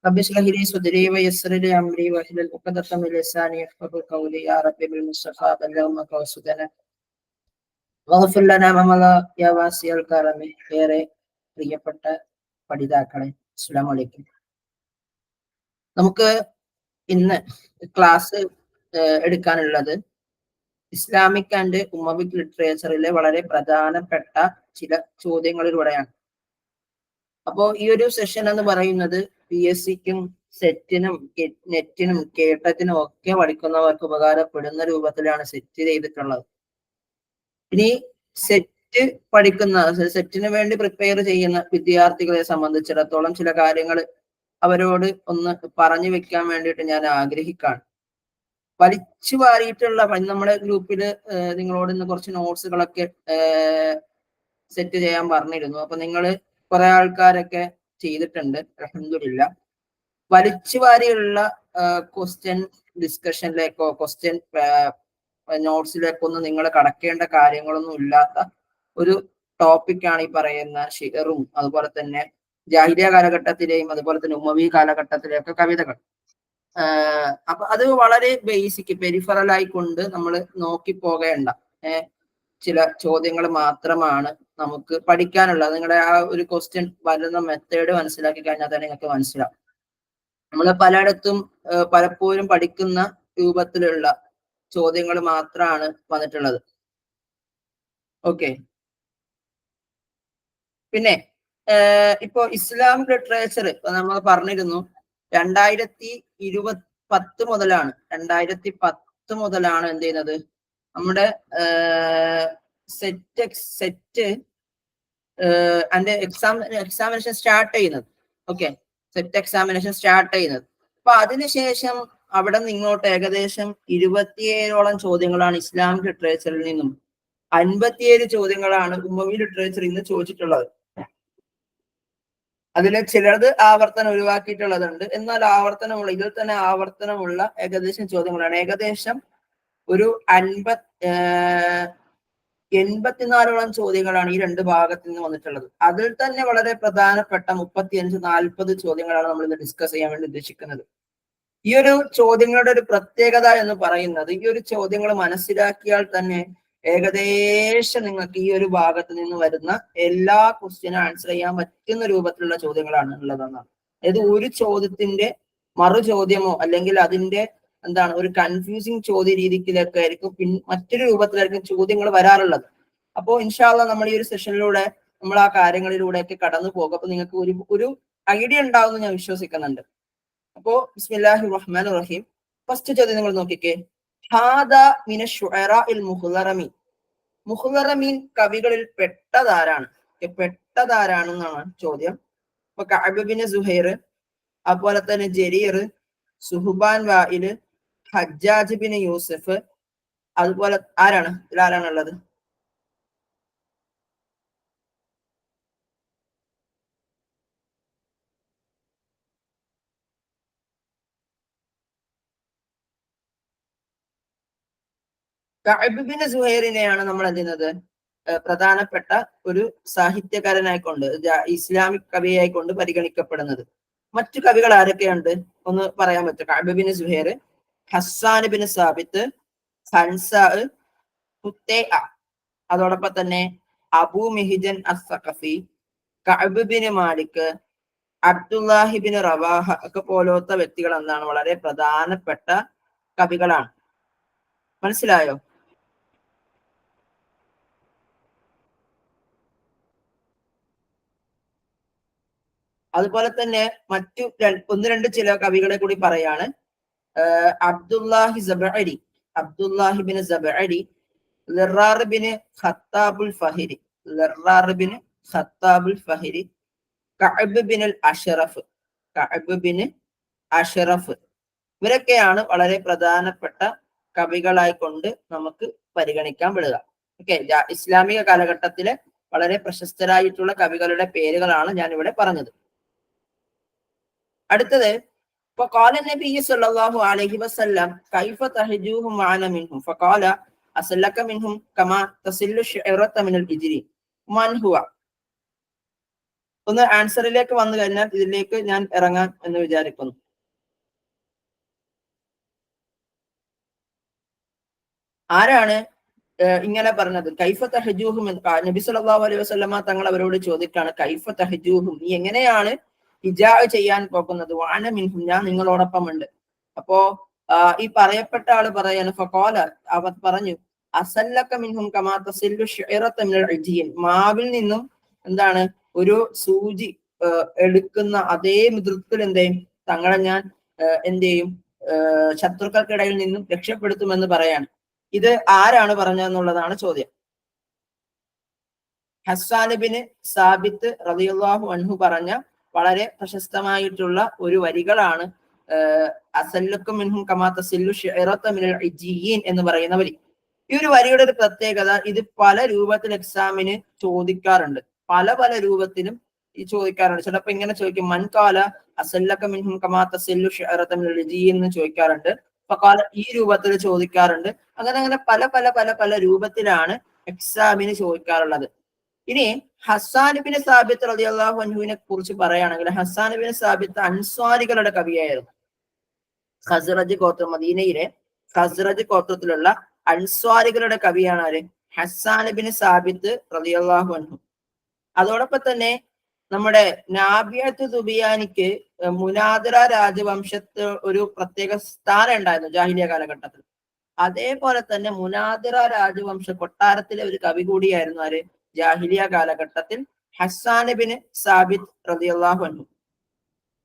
رب اشرح لي صدري ويسر لي امري واحلل عقدة من لساني يفقهوا قولي يا رب بالمصطفى بلغ مقاصدنا واغفر لنا ما مضى يا واسع الكرم. ഏറെ പ്രിയപ്പെട്ട പഠിതാക്കളെ, അസ്സലാമു അലൈക്കും. നമുക്ക് ഇന്ന് ക്ലാസ് എടുക്കാനുള്ളത് ഇസ്ലാമിക് ആൻഡ് ഉമ്മവിക് ലിറ്ററേച്ചറിലെ വളരെ പ്രധാനപ്പെട്ട ചില ചോദ്യങ്ങളിലൂടെയാണ്. അപ്പോ ഈ ഒരു സെഷൻ എന്ന് പറയുന്നത് PSCക്കും സെറ്റിനും നെറ്റിനും കേട്ടറ്റിനും ഒക്കെ പഠിക്കുന്നവർക്ക് ഉപകാരപ്പെടുന്ന രൂപത്തിലാണ് സെറ്റ് ചെയ്തിട്ടുള്ളത്. ഇനി സെറ്റ് പഠിക്കുന്ന സെറ്റിന് വേണ്ടി പ്രിപ്പയർ ചെയ്യുന്ന വിദ്യാർത്ഥികളെ സംബന്ധിച്ചിടത്തോളം ചില കാര്യങ്ങൾ അവരോട് ഒന്ന് പറഞ്ഞു വെക്കാൻ വേണ്ടിയിട്ട് ഞാൻ ആഗ്രഹിക്കാണ്. വലിച്ചു വാരിയിട്ടുള്ള നമ്മുടെ ഗ്രൂപ്പില് നിങ്ങളോട് ഇന്ന് കുറച്ച് നോട്ട്സുകളൊക്കെ സെറ്റ് ചെയ്യാൻ പറഞ്ഞിരുന്നു. അപ്പൊ നിങ്ങൾ കുറെ ആൾക്കാരൊക്കെ ചെയ്തിട്ടുണ്ട്, അൽഹംദുലില്ലാ. വലിച്ചു വാരിയുള്ള ക്വസ്റ്റ്യൻ ഡിസ്കഷനിലേക്കോ ക്വസ്റ്റ്യൻ നോട്ട്സിലേക്കോ ഒന്നും നിങ്ങൾ കടക്കേണ്ട കാര്യങ്ങളൊന്നും ഇല്ലാത്ത ഒരു ടോപ്പിക്കാണ് ഈ പറയുന്ന ഷിഅറും അതുപോലെ തന്നെ ജാഹിലിയ കാലഘട്ടത്തിലെയും അതുപോലെ തന്നെ ഉമവി കാലഘട്ടത്തിലെയൊക്കെ കവിതകൾ. അപ്പൊ അത് വളരെ ബേസിക് പെരിഫറൽ ആയിക്കൊണ്ട് നമ്മൾ നോക്കി പോകേണ്ട ചില ചോദ്യങ്ങൾ മാത്രമാണ് നമുക്ക് പഠിക്കാനുള്ളത്. നിങ്ങളുടെ ആ ഒരു ക്വസ്റ്റ്യൻ വരുന്ന മെത്തേഡ് മനസ്സിലാക്കി കഴിഞ്ഞാൽ തന്നെ നിങ്ങൾക്ക് മനസ്സിലാവും. നമ്മൾ പലയിടത്തും പലപ്പോഴും പഠിക്കുന്ന രൂപത്തിലുള്ള ചോദ്യങ്ങൾ മാത്രമാണ് വന്നിട്ടുള്ളത്. ഓക്കെ, പിന്നെ ഇപ്പോ ഇസ്ലാമിക് ലിറ്ററേച്ചർ നമ്മൾ പറഞ്ഞിരുന്നു 2010 മുതലാണ് എന്ത് ചെയ്യുന്നത് നമ്മുടെ സെറ്റ് അതിന്റെ എക്സാമിനേഷൻ സ്റ്റാർട്ട് ചെയ്യുന്നത്. ഓക്കെ, സെറ്റ് എക്സാമിനേഷൻ സ്റ്റാർട്ട് ചെയ്യുന്നത്. അപ്പൊ അതിനുശേഷം അവിടെ നിങ്ങോട്ട് ഏകദേശം 27ഓളം ചോദ്യങ്ങളാണ് ഇസ്ലാമിക് ലിറ്ററേച്ചറിൽ നിന്നും 57 ചോദ്യങ്ങളാണ് ഉമ്മവി ലിറ്ററേച്ചറിൽ നിന്ന് ചോദിച്ചിട്ടുള്ളത്. അതിൽ ചിലത് ആവർത്തനം ഒഴിവാക്കിയിട്ടുള്ളതുണ്ട്, എന്നാൽ ഇതിൽ തന്നെ ആവർത്തനമുള്ള ഏകദേശം ചോദ്യങ്ങളാണ്. ഏകദേശം ഒരു 84ഓളം ചോദ്യങ്ങളാണ് ഈ രണ്ട് ഭാഗത്തു നിന്ന് വന്നിട്ടുള്ളത്. അതിൽ തന്നെ വളരെ പ്രധാനപ്പെട്ട 35-40 ചോദ്യങ്ങളാണ് നമ്മൾ ഇന്ന് ഡിസ്കസ് ചെയ്യാൻ വേണ്ടി ഉദ്ദേശിക്കുന്നത്. ഈ ഒരു ചോദ്യങ്ങളുടെ ഒരു പ്രത്യേകത എന്ന് പറയുന്നത്, ഈ ഒരു ചോദ്യങ്ങൾ മനസ്സിലാക്കിയാൽ തന്നെ ഏകദേശം നിങ്ങൾക്ക് ഈ ഒരു ഭാഗത്ത് നിന്ന് വരുന്ന എല്ലാ ക്വസ്റ്റ്യനും ആൻസർ ചെയ്യാൻ പറ്റുന്ന രൂപത്തിലുള്ള ചോദ്യങ്ങളാണ് ഉള്ളതെന്നാണ്. അതായത് ഒരു ചോദ്യത്തിന്റെ മറു ചോദ്യമോ അല്ലെങ്കിൽ അതിന്റെ ഒരു കൺഫ്യൂസിങ് ചോദ്യ രീതിക്കിലൊക്കെ ആയിരിക്കും മറ്റൊരു രൂപത്തിലായിരിക്കും ചോദ്യങ്ങൾ വരാറുള്ളത്. അപ്പോ ഇൻഷാ അല്ലാഹ് നമ്മൾ ഈ ഒരു സെഷനിലൂടെ നമ്മൾ ആ കാര്യങ്ങളിലൂടെയൊക്കെ കടന്നു പോകും. അപ്പൊ നിങ്ങൾക്ക് ഒരു ഐഡിയ ഉണ്ടാവുമെന്ന് ഞാൻ വിശ്വസിക്കുന്നുണ്ട്. അപ്പോ ബിസ്മില്ലാഹിർ റഹ്മാനിർ റഹീം. ഫസ്റ്റ് ചോദ്യം നിങ്ങൾ നോക്കിക്കേ. മുഖ്ലറമീൻ കവികളിൽ പെട്ടതാരാണെന്നാണ് ചോദ്യം. അപ്പൊ കഅബ് ബിൻ സുഹൈർ, അതുപോലെ തന്നെ Jarir, Suhban Wail, Hajjaj bin Yusuf, അതുപോലെ ഇതിലാരാണുള്ളത്? കഅബ് ബിൻ സുഹൈറിനെയാണ് നമ്മൾ എന്ത് ചെയ്യുന്നത് പ്രധാനപ്പെട്ട ഒരു സാഹിത്യകാരനായിക്കൊണ്ട് ഇസ്ലാമിക് കവിയായിക്കൊണ്ട് പരിഗണിക്കപ്പെടുന്നത്. മറ്റു കവികൾ ആരൊക്കെയുണ്ട് ഒന്ന് പറയാൻ പറ്റും? Kaab bin Zuhair, Hassan bin Thabit, Khansa, അതോടൊപ്പം തന്നെ അബൂ മിഹിജൻ അസ്സഖഫി, Kaab bin Malik, Abdullah bin Rawaha ഒക്കെ പോലത്തെ വ്യക്തികൾ വളരെ പ്രധാനപ്പെട്ട കവികളാണ്. മനസ്സിലായോ? അതുപോലെ തന്നെ മറ്റു ഒന്ന് രണ്ട് ചില കവികളെ കൂടി പറയാണ്. Abdullah bin Zibari, Dirar bin ഖത്താബുൽ ഫഹിരി, കഅബ് ബിൻ അഷ്റഫ് ഇവരൊക്കെയാണ് വളരെ പ്രധാനപ്പെട്ട കവികളായി കൊണ്ട് നമുക്ക് പരിഗണിക്കാൻ പെടുക. ഓക്കെ, ഇസ്ലാമിക കാലഘട്ടത്തിലെ വളരെ പ്രശസ്തരായിട്ടുള്ള കവികളുടെ പേരുകളാണ് ഞാൻ ഇവിടെ പറഞ്ഞത്. അടുത്തത്, فقال النبي صلى الله عليه وسلم كيف تهجوهم معنا منهم فقال أسلك منهم كما تصل الشعيرة من الإجر من هو؟ ഒന്ന് ആൻസറിലേക്ക് വന്നു കഴിഞ്ഞാൽ ഇതിലേക്ക് ഞാൻ ഇറങ്ങാൻ എന്ന് വിചാരിക്കുന്നു. ആരാണ് ഇങ്ങനെ പറഞ്ഞത്? കൈഫ തഹജൂഹും, നബി സല്ലല്ലാഹു അലൈഹി വസല്ലമ തങ്ങൾ അവരോട് ചോദിക്കാണ്, കൈഫ തഹജൂഹും, നീ എങ്ങനെയാണ് ഹിജാ ചെയ്യാൻ പോകുന്നത്? വാന മിൻഹും, ഞാൻ നിങ്ങളോടൊപ്പം ഉണ്ട്. അപ്പോ ഈ പറയപ്പെട്ട ആള് പറയാണ്, ഫഖാല, അവർ പറഞ്ഞു, അസല്ലക മിൻഹും കമാ തസില്ലു ശിഅറത മിനൽ ഇജിൻ, മാവിൽ നിന്നും എന്താണ് ഒരു സൂചി എടുക്കുന്ന അതേ മൃദുത്വത്തിൽ എന്തേയും തങ്ങളെ ഞാൻ എന്ത് ചെയ്യും, ശത്രുക്കൾക്കിടയിൽ നിന്നും രക്ഷപ്പെടുത്തുമെന്ന് പറയാണ്. ഇത് ആരാണ് പറഞ്ഞതെന്നുള്ളതാണ് ചോദ്യം. ഹസ്സാൻ ബിൻ സാബിത്ത് റളിയല്ലാഹു അൻഹു പറഞ്ഞ വളരെ പ്രശസ്തമായിട്ടുള്ള ഒരു വരികളാണ് അസല്ലുക്കും മിൻഹും കമാ തസില്ലു ശിഅറത മിനൽ ഇജിയീൻ എന്ന് പറയുന്ന വരി. ഈ ഒരു വരിയുടെ ഒരു പ്രത്യേകത, ഇത് പല രൂപത്തിൽ എക്സാമിന് ചോദിക്കാറുണ്ട്. പല പല രൂപത്തിലും ഈ ചോദിക്കാറുണ്ട്. ചിലപ്പോ ഇങ്ങനെ ചോദിക്കും, മൻകാല അസല്ലക മിൻഹും കമാ തസില്ലു ശിഅറത മിനൽ ഇജിയീൻ എന്ന് ചോദിക്കാറുണ്ട്. ഫഖാല ഈ രൂപത്തിൽ ചോദിക്കാറുണ്ട്. അങ്ങനെ അങ്ങനെ പല പല പല പല രൂപത്തിലാണ് എക്സാമിന് ചോദിക്കാറുള്ളത്. ഇനി ഹസ്സാൻ ബിൻ സാബിത്ത് റളിയല്ലാഹു അൻഹുവിനെ കുറിച്ച് പറയുകയാണെങ്കിൽ, ഹസ്സാൻ ബിൻ സാബിത്ത് അൻസ്വാരികളുടെ കവിയായിരുന്നു. ഖസ്റജ് ഗോത്രം, മദീനയിലെ ഖസ്റജ് ഗോത്രത്തിലുള്ള അൻസ്വാരികളുടെ കവിയാണ് ആര്? ഹസ്സാൻ ബിൻ സാബിത്ത് റളിയല്ലാഹു അൻഹു. അതോടൊപ്പം തന്നെ നമ്മുടെ നാബിയത്ത് ദുബിയാനിക്ക് മുനാദിറ രാജവംശത്ത് ഒരു പ്രത്യേക സ്ഥാനം ഉണ്ടായിരുന്നു ജാഹിലിയ കാലഘട്ടത്തിൽ. അതേപോലെ തന്നെ മുനാദിറ രാജവംശ കൊട്ടാരത്തിലെ ഒരു കവി കൂടിയായിരുന്നു ആര്? ജാഹിലിയ കാലഘട്ടത്തിൽ ഹസ്സാൻ ബിൻ സാബിത്ത് റളിയല്ലാഹു അൻഹു.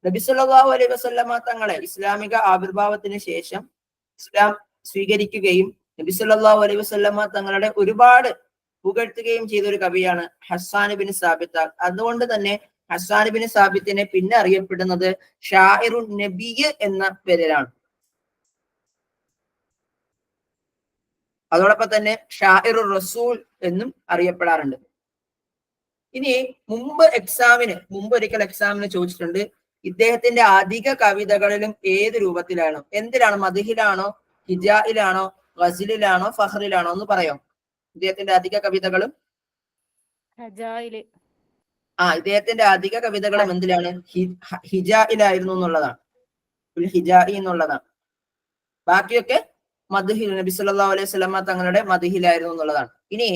നബി സല്ലല്ലാഹു അലൈഹി വസല്ലമ തങ്ങളെ ഇസ്ലാമിക ആവിർഭാവത്തിന് ശേഷം ഇസ്ലാം സ്വീകരിക്കുകയും നബി സല്ലല്ലാഹു അലൈഹി വസല്ലമ തങ്ങളുടെ ഒരുപാട് പുകഴ്ത്തുകയും ചെയ്ത ഒരു കവിയാണ് ഹസ്സാൻ ബിൻ സാബിത്ത്. അതുകൊണ്ട് തന്നെ ഹസ്സാൻ ബിൻ സാബിത്തിനെ പിന്നെ അറിയപ്പെടുന്നത് ഷാഇറുൻ നബി എന്ന പേരിലാണ്. അതോടൊപ്പം തന്നെ ഷാഇറുർ റസൂൽ എന്നും അറിയപ്പെടാറുണ്ട്. ഇനി മുമ്പ് ഒരിക്കൽ എക്സാമിന് ചോദിച്ചിട്ടുണ്ട്, ഇദ്ദേഹത്തിന്റെ അധിക കവിതകളിലും ഏത് രൂപത്തിലാണ്, എന്തിലാണ്, മദ്ഹിലാണോ, ഹിജായിലാണോ, ഗസലിലാണോ, ഫഖറിലാണോ എന്ന് പറയാം. ഇദ്ദേഹത്തിന്റെ അധിക കവിതകളും ഇദ്ദേഹത്തിന്റെ അധിക കവിതകളും എന്തിലാണ്? ഹിജായിലായിരുന്നു എന്നുള്ളതാണ്, ഹിജായി എന്നുള്ളതാണ്. ബാക്കിയൊക്കെ മദ്ഹിൽ, നബി സല്ലല്ലാഹു അലൈഹി വസല്ലമ തങ്ങളുടെ മദ്ഹിലായിരുന്നു എന്നുള്ളതാണ്. ഇനി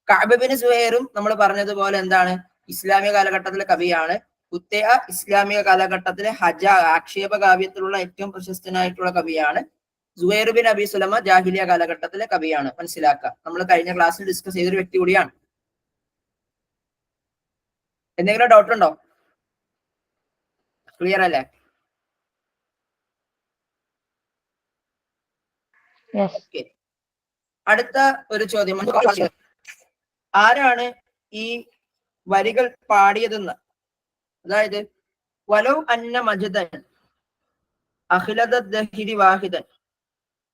കഅബ് ബിൻ സുഹൈറും നമ്മൾ പറഞ്ഞതുപോലെ എന്താണ്, ഇസ്ലാമിക കാലഘട്ടത്തിലെ കവിയാണ്. കുത്തയ ഇസ്ലാമിക കാലഘട്ടത്തിലെ ഹജ ആക്ഷേപ കാവ്യത്തിലുള്ള ഏറ്റവും പ്രശസ്തനായിട്ടുള്ള കവിയാണ്. സുഹൈർ ബിൻ അബി സുലമ ജാഹിലിയ കാലഘട്ടത്തിലെ കവിയാണ്. മനസ്സിലാക്കുക, നമ്മൾ കഴിഞ്ഞ ക്ലാസ്സിൽ ഡിസ്കസ് ചെയ്തൊരു വ്യക്തി കൂടിയാണ്. എന്തെങ്കിലും ഡൗട്ട് ഉണ്ടോ? ക്ലിയർ അല്ലേ? അടുത്ത ഒരു ചോദ്യം, ആരാണ് ഈ വരികൾ പാടിയതെന്ന്? അതായത് വലൗ അന്ന മജദൻ അഖിലദദ്ദഹിരി വാഹിദൻ,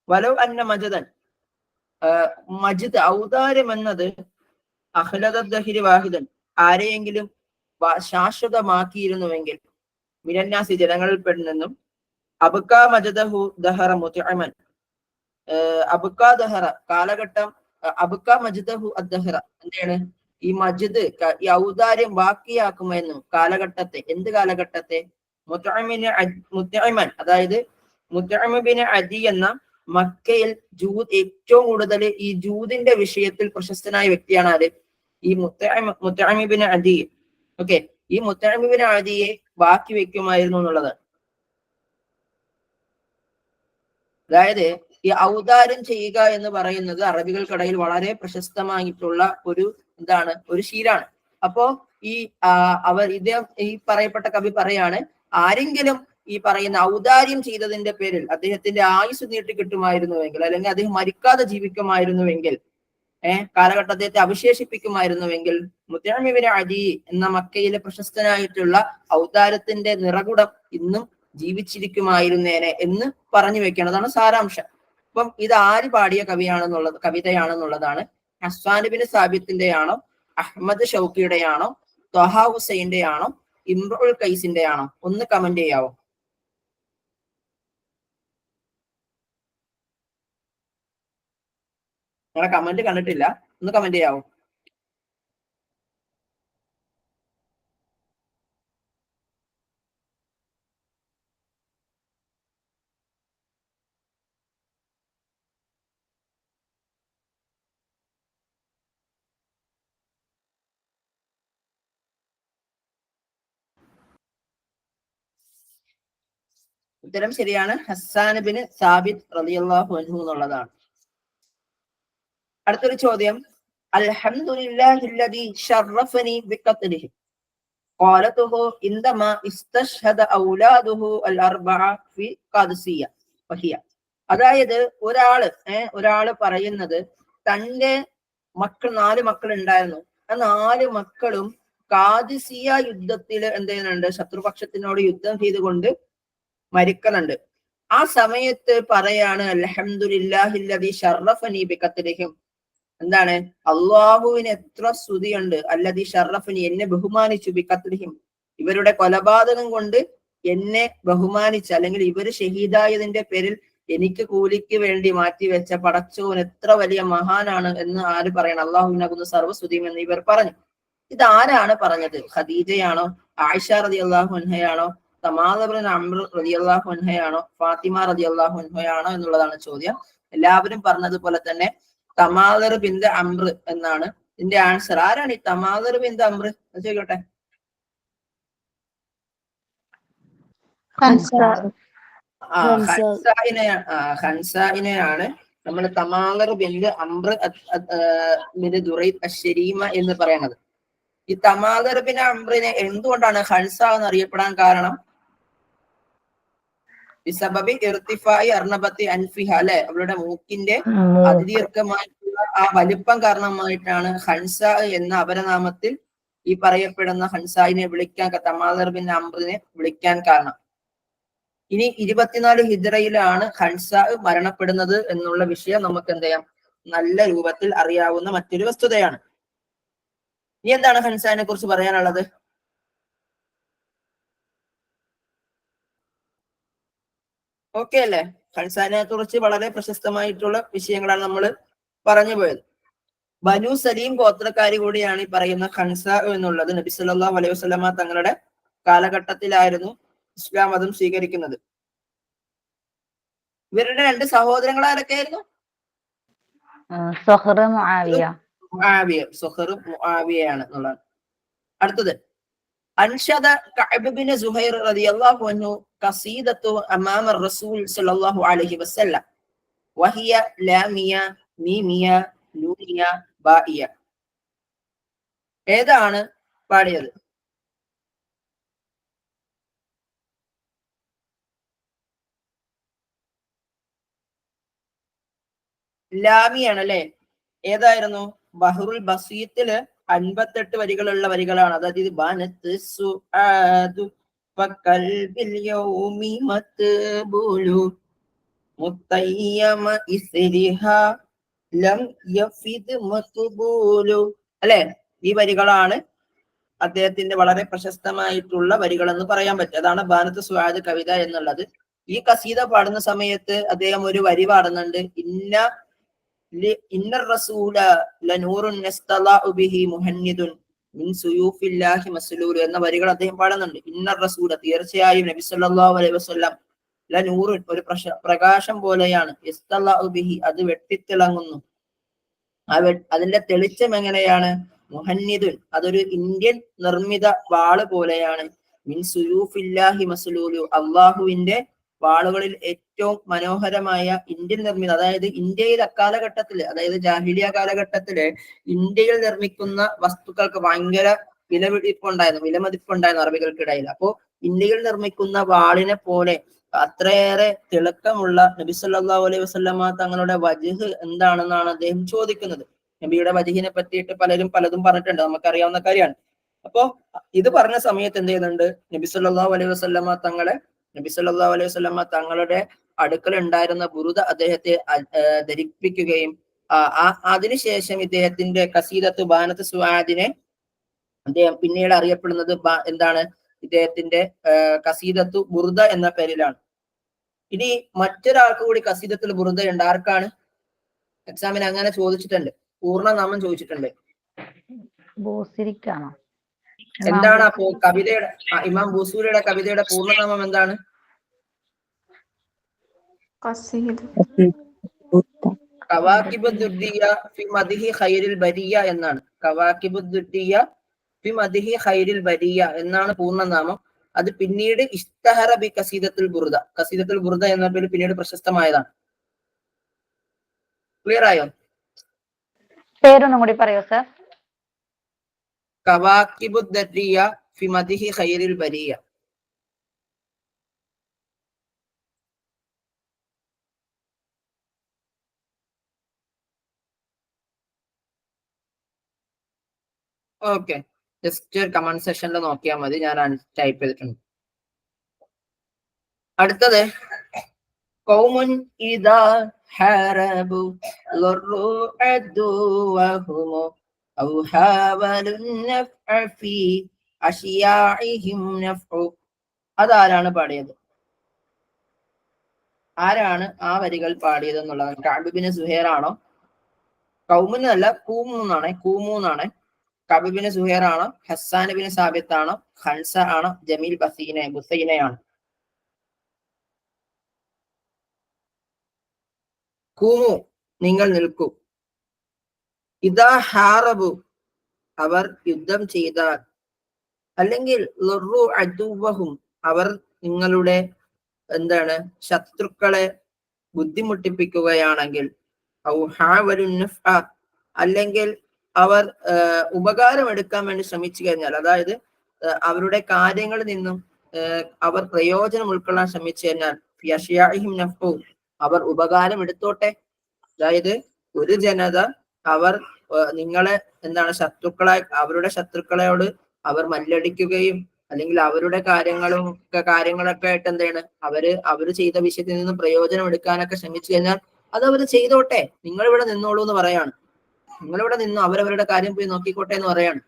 വലൗ അന്ന മജദൻ, മജിദ് ഔദാര്യം എന്നത് അഖിലദദ്ദഹിരി വാഹിദൻ, ആരെയെങ്കിലും ശാശ്വതമാക്കിയിരുന്നുവെങ്കിൽ, മിനന്നാസി ജനങ്ങളിൽ പെടുന്നെന്നും, അബ്കാ മജദഹു ദഹറ മുതഅമൻ, അബ്കാ ദഹറ കാലഘട്ടം, അബ്കാ മജ്ദഹു അദ്ദഹറ, എന്താണ് ഈ മജിദ്, ഈ ഔദാര്യം ബാക്കിയാക്കുമെന്നും കാലഘട്ടത്തെ, എന്ത് കാലഘട്ടത്തെ? മുത്തഅമൻ, അതായത് മുത്തഅമ ബിൻ അദി എന്ന മക്കയിൽ ഏറ്റവും കൂടുതൽ ഈ ജൂദിന്റെ വിഷയത്തിൽ പ്രശസ്തനായ വ്യക്തിയാണ് ആര്? ഈ മുത്തഅമ ബിൻ അദി. ഓക്കെ, ഈ മുത്തഅമ ബിൻ അദിയെ ബാക്കി വെക്കുമായിരുന്നു എന്നുള്ളത്. അതായത് ഈ ഔദാര്യം ചെയ്യുക എന്ന് പറയുന്നത് അറബികൾക്കിടയിൽ വളരെ പ്രശസ്തമായിട്ടുള്ള ഒരു ഒരു ശീലാണ്. അപ്പോ ഇദ്ദേഹം, ഈ പറയപ്പെട്ട കവി പറയാണ്, ആരെങ്കിലും ഈ പറയുന്ന ഔദാര്യം ചെയ്തതിന്റെ പേരിൽ അദ്ദേഹത്തിന്റെ ആയുസ് നീട്ടി കിട്ടുമായിരുന്നുവെങ്കിൽ, അല്ലെങ്കിൽ അദ്ദേഹം മരിക്കാതെ ജീവിക്കുമായിരുന്നുവെങ്കിൽ, കാലഘട്ടം അദ്ദേഹത്തെ അവശേഷിപ്പിക്കുമായിരുന്നുവെങ്കിൽ, മുത്തഅമ ബിൻ അദി എന്ന മക്കയിലെ പ്രശസ്തനായിട്ടുള്ള ഔദാര്യത്തിന്റെ നിറകുടം ഇന്നും ജീവിച്ചിരിക്കുമായിരുന്നേനെ എന്ന് പറഞ്ഞു വെക്കുന്നതാണ് സാരാംശം. അപ്പം ഇത് ആര് പാടിയ കവിതയാണെന്നുള്ളതാണ്. ഹസ്സാൻ ബിൻ സാബിത്തിന്റെ ആണോ, അഹമ്മദ് ഷൗക്കിയുടെ ആണോ, ത്വഹ ഹുസൈന്റെ ആണോ, ഇംറുൽ ഖൈസിന്റെ ആണോ? ഒന്ന് കമന്റ് ചെയ്യാവോ? നിങ്ങളെ കമന്റ് കണ്ടിട്ടില്ല, ഒന്ന് കമന്റ് ചെയ്യാവോ? ഉത്തരം ശരിയാണ്. ഹസ്സാൻ ബിൻ സാബിത് റളിയല്ലാഹു അൻഹു എന്നുള്ളതാണ്. അടുത്തൊരു ചോദ്യം, അൽഹംദുലില്ലാഹില്ലദീ ശറഫനി ബിഖത്ലിഹി ഖാലതുഹു ഇൻദമാ ഇസ്തശ്ഹദ ഔലാദുഹു അൽ-അർബഅ ഫി ഖാദിസിയ്യ വഹിയ. അതായത് ഒരാള് പറയുന്നത് തന്റെ മക്കൾ 4 മക്കൾ ഉണ്ടായിരുന്നു. ആ 4 മക്കളും ഖാദിസിയ യുദ്ധത്തിൽ എന്ത് ചെയ്യുന്നുണ്ട്, ശത്രുപക്ഷത്തിനോട് യുദ്ധം ചെയ്തുകൊണ്ട് മരിക്കുന്നുണ്ട്. ആ സമയത്ത് പറയാണ് അൽഹംദുലില്ലാഹില്ലദീ ശറഫനി ബിഖത്ലിഹിം. എന്താണ്, അള്ളാഹുവിന് എത്ര സ്തുതിയുണ്ട്, അല്ലദീ ശറഫനി എന്നെ ബഹുമാനിച്ചു, ബിഖത്ലിഹിം ഇവരുടെ കൊലപാതകം കൊണ്ട് എന്നെ ബഹുമാനിച്ച, അല്ലെങ്കിൽ ഇവര് ഷഹീദായതിന്റെ പേരിൽ എനിക്ക് കൂലിക്ക് വേണ്ടി മാറ്റിവെച്ച പടച്ചോൻ എത്ര വലിയ മഹാനാണ് എന്ന് ആര് പറയണം? അള്ളാഹുവിനകുന്ന സർവ്വസ്തുതിയും എന്ന് ഇവർ പറഞ്ഞു. ഇതാരാണ് പറഞ്ഞത്? ഖദീജയാണോ, ആയിഷ റളിയല്ലാഹു അൻഹയാണോ, തമാദ ഇബ്നു അംർ റളിയല്ലാഹു അൻഹയാണോ, ഫാത്തിമ റളിയല്ലാഹു അൻഹയാണോ എന്നുള്ളതാണ് ചോദ്യം. എല്ലാവരും പറഞ്ഞതുപോലെ തന്നെ തമാദർ ബിൻത് അംർ എന്നാണ് ഇതിന്റെ ആൻസർ. ആരാണ് ഈ തമാദർ ബിൻത് അംർ? ചോദിക്കട്ടെ. ഹൻസായിനെയാണ് നമ്മൾ തമാദർ ബിൻത് അംർ ബിൻ ദുറൈദ് അശ്ശരീമ എന്ന് പറയുന്നത്. ഈ തമാദർ ബിൻ അംറിനെ എന്തുകൊണ്ടാണ് ഹൻസ എന്ന് അറിയപ്പെടാൻ കാരണം? ബിസബബി ഇർതിഫായി അർണബത്തി അൻഫിഹ, അല്ലെ, അവളുടെ മൂക്കിന്റെ അതിദീർഘമായിട്ടുള്ള ആ വലിപ്പം കാരണമായിട്ടാണ് ഹൻസ എന്ന അപരനാമത്തിൽ ഈ പറയപ്പെടുന്ന ഹൻസായിനെ വിളിക്കാൻ, തമാദർ ബിൻ അംറിനെ വിളിക്കാൻ കാരണം. ഇനി 24 ഹിജ്റയിലാണ് ഹൻസ മരണപ്പെടുന്നത് എന്നുള്ള വിഷയം നമുക്ക് എന്ത് ചെയ്യാം, നല്ല രൂപത്തിൽ അറിയാവുന്ന മറ്റൊരു വസ്തുതയാണ്. ഇനി എന്താണ് ഹൻസാനെ കുറിച്ച് പറയാനുള്ളത്? ഓക്കെ അല്ലേ? ഹൻസാനെ കുറിച്ച് വളരെ പ്രശസ്തമായിട്ടുള്ള വിഷയങ്ങളാണ് നമ്മൾ പറഞ്ഞു പോയത്. ബനു സലീം ഗോത്രക്കാരി കൂടിയാണ് ഈ പറയുന്ന ഹൻസ എന്നുള്ളത്. നബി സല്ലല്ലാഹു അലൈഹി വസല്ലമ തങ്ങളുടെ കാലഘട്ടത്തിലായിരുന്നു ഇസ്ലാം മതം സ്വീകരിക്കുന്നത്. ഇവരുടെ 2 സഹോദരങ്ങൾ ആരൊക്കെയായിരുന്നു? മുആവിയയാണ് എന്നുള്ളത്. അടുത്തത്, അൻഷദ കഅബ് ബിൻ സുഹൈർ റളിയല്ലാഹു അൻഹു ഖസീദത്തു അമാമ റസൂൽ സ്വല്ലല്ലാഹു അലൈഹി വസല്ലം വഹിയ ലാമിയ മീമിയ നൂനിയ ബാഇയ. ഏതാണ് പാടിയത്? ലാമിയാണ് അല്ലെ. ഏതായിരുന്നു? ബഹ്റുൽ ബസീത്തില് 58 വരികളുള്ള വരികളാണ്. അതായത് ബനത്ത് സുആദു ഫഖൽബിൽ യൗമി മത്ബൂലു മുത്തയ്യമ ഇസ്രിഹ ലം യഫിദ് മത്ബൂലു, അല്ലെ. ഈ വരികളാണ് അദ്ദേഹത്തിന്റെ വളരെ പ്രശസ്തമായിട്ടുള്ള വരികൾ എന്ന് പറയാൻ പറ്റും. അതാണ് ബാനത്ത് സുആദ് കവിത എന്നുള്ളത്. ഈ കസീദ പാടുന്ന സമയത്ത് അദ്ദേഹം ഒരു വരി പാടുന്നുണ്ട്, ഇന്നർ റസൂല ലനൂറുൻ യസ്തളഉ ബിഹി മുഹന്നിദുൻ മിൻ സുയൂഫില്ലാഹി മസ്ലൂൽ എന്ന വരികൾ അദ്ദേഹം പാടുന്നുണ്ട്. ഇന്നർ റസൂല തീർച്ചയായും നബി സല്ലല്ലാഹു അലൈഹി വസല്ലം ലനൂറുൻ ഒരു പ്രകാശം പോലെയാണ്, യസ്തളഉ ബിഹി അത് വെട്ടിത്തിളങ്ങുന്നു. അതിന്റെ തെളിച്ചം എങ്ങനെയാണ്? മുഹന്നിദുൻ അതൊരു ഇന്ത്യൻ നിർമ്മിത വാള് പോലെയാണ്. മിൻ സുയൂഫില്ലാഹി മസ്ലൂലു അള്ളാഹുവിന്റെ വാളുകളിൽ ഏറ്റവും മനോഹരമായ ഇന്ത്യൻ നിർമ്മിത, അതായത് ഇന്ത്യയിൽ അക്കാലഘട്ടത്തില്, അതായത് ജാഹിലിയ കാലഘട്ടത്തില് ഇന്ത്യയിൽ നിർമ്മിക്കുന്ന വസ്തുക്കൾക്ക് ഭയങ്കര വിലമതിപ്പുണ്ടായിരുന്നു അറബികൾക്കിടയിൽ. അപ്പോ ഇന്ത്യയിൽ നിർമ്മിക്കുന്ന വാളിനെ പോലെ അത്രയേറെ തിളക്കമുള്ള നബി സല്ലല്ലാഹു അലൈഹി വസല്ലമ തങ്ങളുടെ വജ്ഹ് എന്താണെന്നാണ് അദ്ദേഹം ചോദിക്കുന്നത്. നബിയുടെ വജ്ഹിനെ പറ്റിയിട്ട് പലരും പലതും പറഞ്ഞിട്ടുണ്ട്, നമുക്കറിയാവുന്ന കാര്യമാണ്. അപ്പോ ഇത് പറഞ്ഞ സമയത്ത് എന്ത് ചെയ്യുന്നുണ്ട്, നബി സല്ലല്ലാഹു അലൈഹി വസല്ലമ തങ്ങളുടെ അടുക്കൽ ഉണ്ടായിരുന്ന ബുറുദ അദ്ദേഹത്തെ ധരിപ്പിക്കുകയും അതിനുശേഷം ഇദ്ദേഹത്തിന്റെ കസീദത്ത് ബാനത്ത് സുആദിനെ അദ്ദേഹം പിന്നീട് അറിയപ്പെടുന്നത് എന്താണ്, ഇദ്ദേഹത്തിന്റെ കസീദത്തു ബുറുദ എന്ന പേരിലാണ്. ഇനി മറ്റൊരാൾക്ക് കൂടി കസീദത്തുൽ ബുറുദ ഉണ്ട്. ആർക്കാണ്? എക്സാമിന് അങ്ങനെ ചോദിച്ചിട്ടുണ്ട്, പൂർണ്ണനാമം ചോദിച്ചിട്ടുണ്ട്. എന്താണ് അപ്പോ കവിതയുടെ, ഇമാം ബൂസൂരിയുടെ കവിതയുടെ പൂർണ്ണനാമം എന്താണ്? കവാക്കിബുദ്ദുർദിയ ഫി മദ്ഹി ഖൈറിൽ ബരിയ എന്നാണ്. കവാക്കിബുദ്ദുർദിയ ഫി മദ്ഹി ഖൈറിൽ ബരിയ എന്നാണ് പൂർണ്ണനാമം. അത് പിന്നീട് ഇഷ്തഹറ ബി കസീദത്തുൽ ബുർദ, കസീദത്തുൽ ബുർദ എന്ന പേരിൽ പിന്നീട് പ്രശസ്തമായതാണ്. ക്ലിയർ ആയോ? പേരൊന്നും കൂടി പറയോ സർ? കവാക്കിബുദ്ദരിയ ഫി മദിഹി ഖൈറിൽ ബരിയ. ഓക്കെ, ജസ്റ്റ് കമന്റ് സെക്ഷനിൽ നോക്കിയാൽ മതി, ഞാൻ ടൈപ്പ് ചെയ്തിട്ടുണ്ട്. അടുത്തത് ഖൗമുൻ ഇദാ ഹറബു ലറു അദുവഹും ഔ ഹാവലു നഫ്അ ഫീ അശിയാഇഹിം നഫ്ഉ. അതാരാണ് പാടിയത്? ആരാണ് ആ വരികൾ പാടിയത് എന്നുള്ളതാണ്. കഅബ് ബിൻ സുഹൈർ ആണോ? ഖൗമുൻ അല്ല, കൂമൂന്നാണ്. കഅബ് ബിൻ സുഹൈർ ആണോ? ഹസ്സാൻ ബിൻ സാബിത്ത് ആണോ? ഖൻസ ആണോ? ജമീൽ ബുസൈനയാണ്? കൂമു, നിങ്ങൾ നിൽക്കൂ. ഇദാ ഹാറബു, അവർ യുദ്ധം ചെയ്താൽ, അല്ലെങ്കിൽ ലറു അദുവഹും, അവർ നിങ്ങളുടെ ശത്രുക്കളെ ബുദ്ധിമുട്ടിപ്പിക്കുകയാണെങ്കിൽ, ഔ ഹാവലു നഫ്അ, അല്ലെങ്കിൽ അവർ ഉപകാരം എടുക്കാൻ വേണ്ടി ശ്രമിച്ചു കഴിഞ്ഞാൽ, അതായത് അവരുടെ കാര്യങ്ങളിൽ നിന്നും അവർ പ്രയോജനം ഉൾക്കൊള്ളാൻ ശ്രമിച്ചു കഴിഞ്ഞാൽ, ഫിയഷിയാഇഹിം നഫ്ഉ, അവർ ഉപകാരം എടുത്തോട്ടെ. അതായത് ഒരു ജനത അവർ നിങ്ങളെ അവരുടെ ശത്രുക്കളോട് അവർ മല്ലടിക്കുകയും അല്ലെങ്കിൽ അവരുടെ കാര്യങ്ങളൊക്കെ ആയിട്ട് അവര് ചെയ്ത വിഷയത്തിൽ നിന്നും പ്രയോജനം എടുക്കാനൊക്കെ ശ്രമിച്ചു കഴിഞ്ഞാൽ അത് അവർ ചെയ്തോട്ടെ, നിങ്ങളിവിടെ നിന്നോളൂ എന്ന് പറയാണ്. നിങ്ങളിവിടെ നിന്നു, അവരവരുടെ കാര്യം പോയി നോക്കിക്കോട്ടെ എന്ന് പറയാണ്.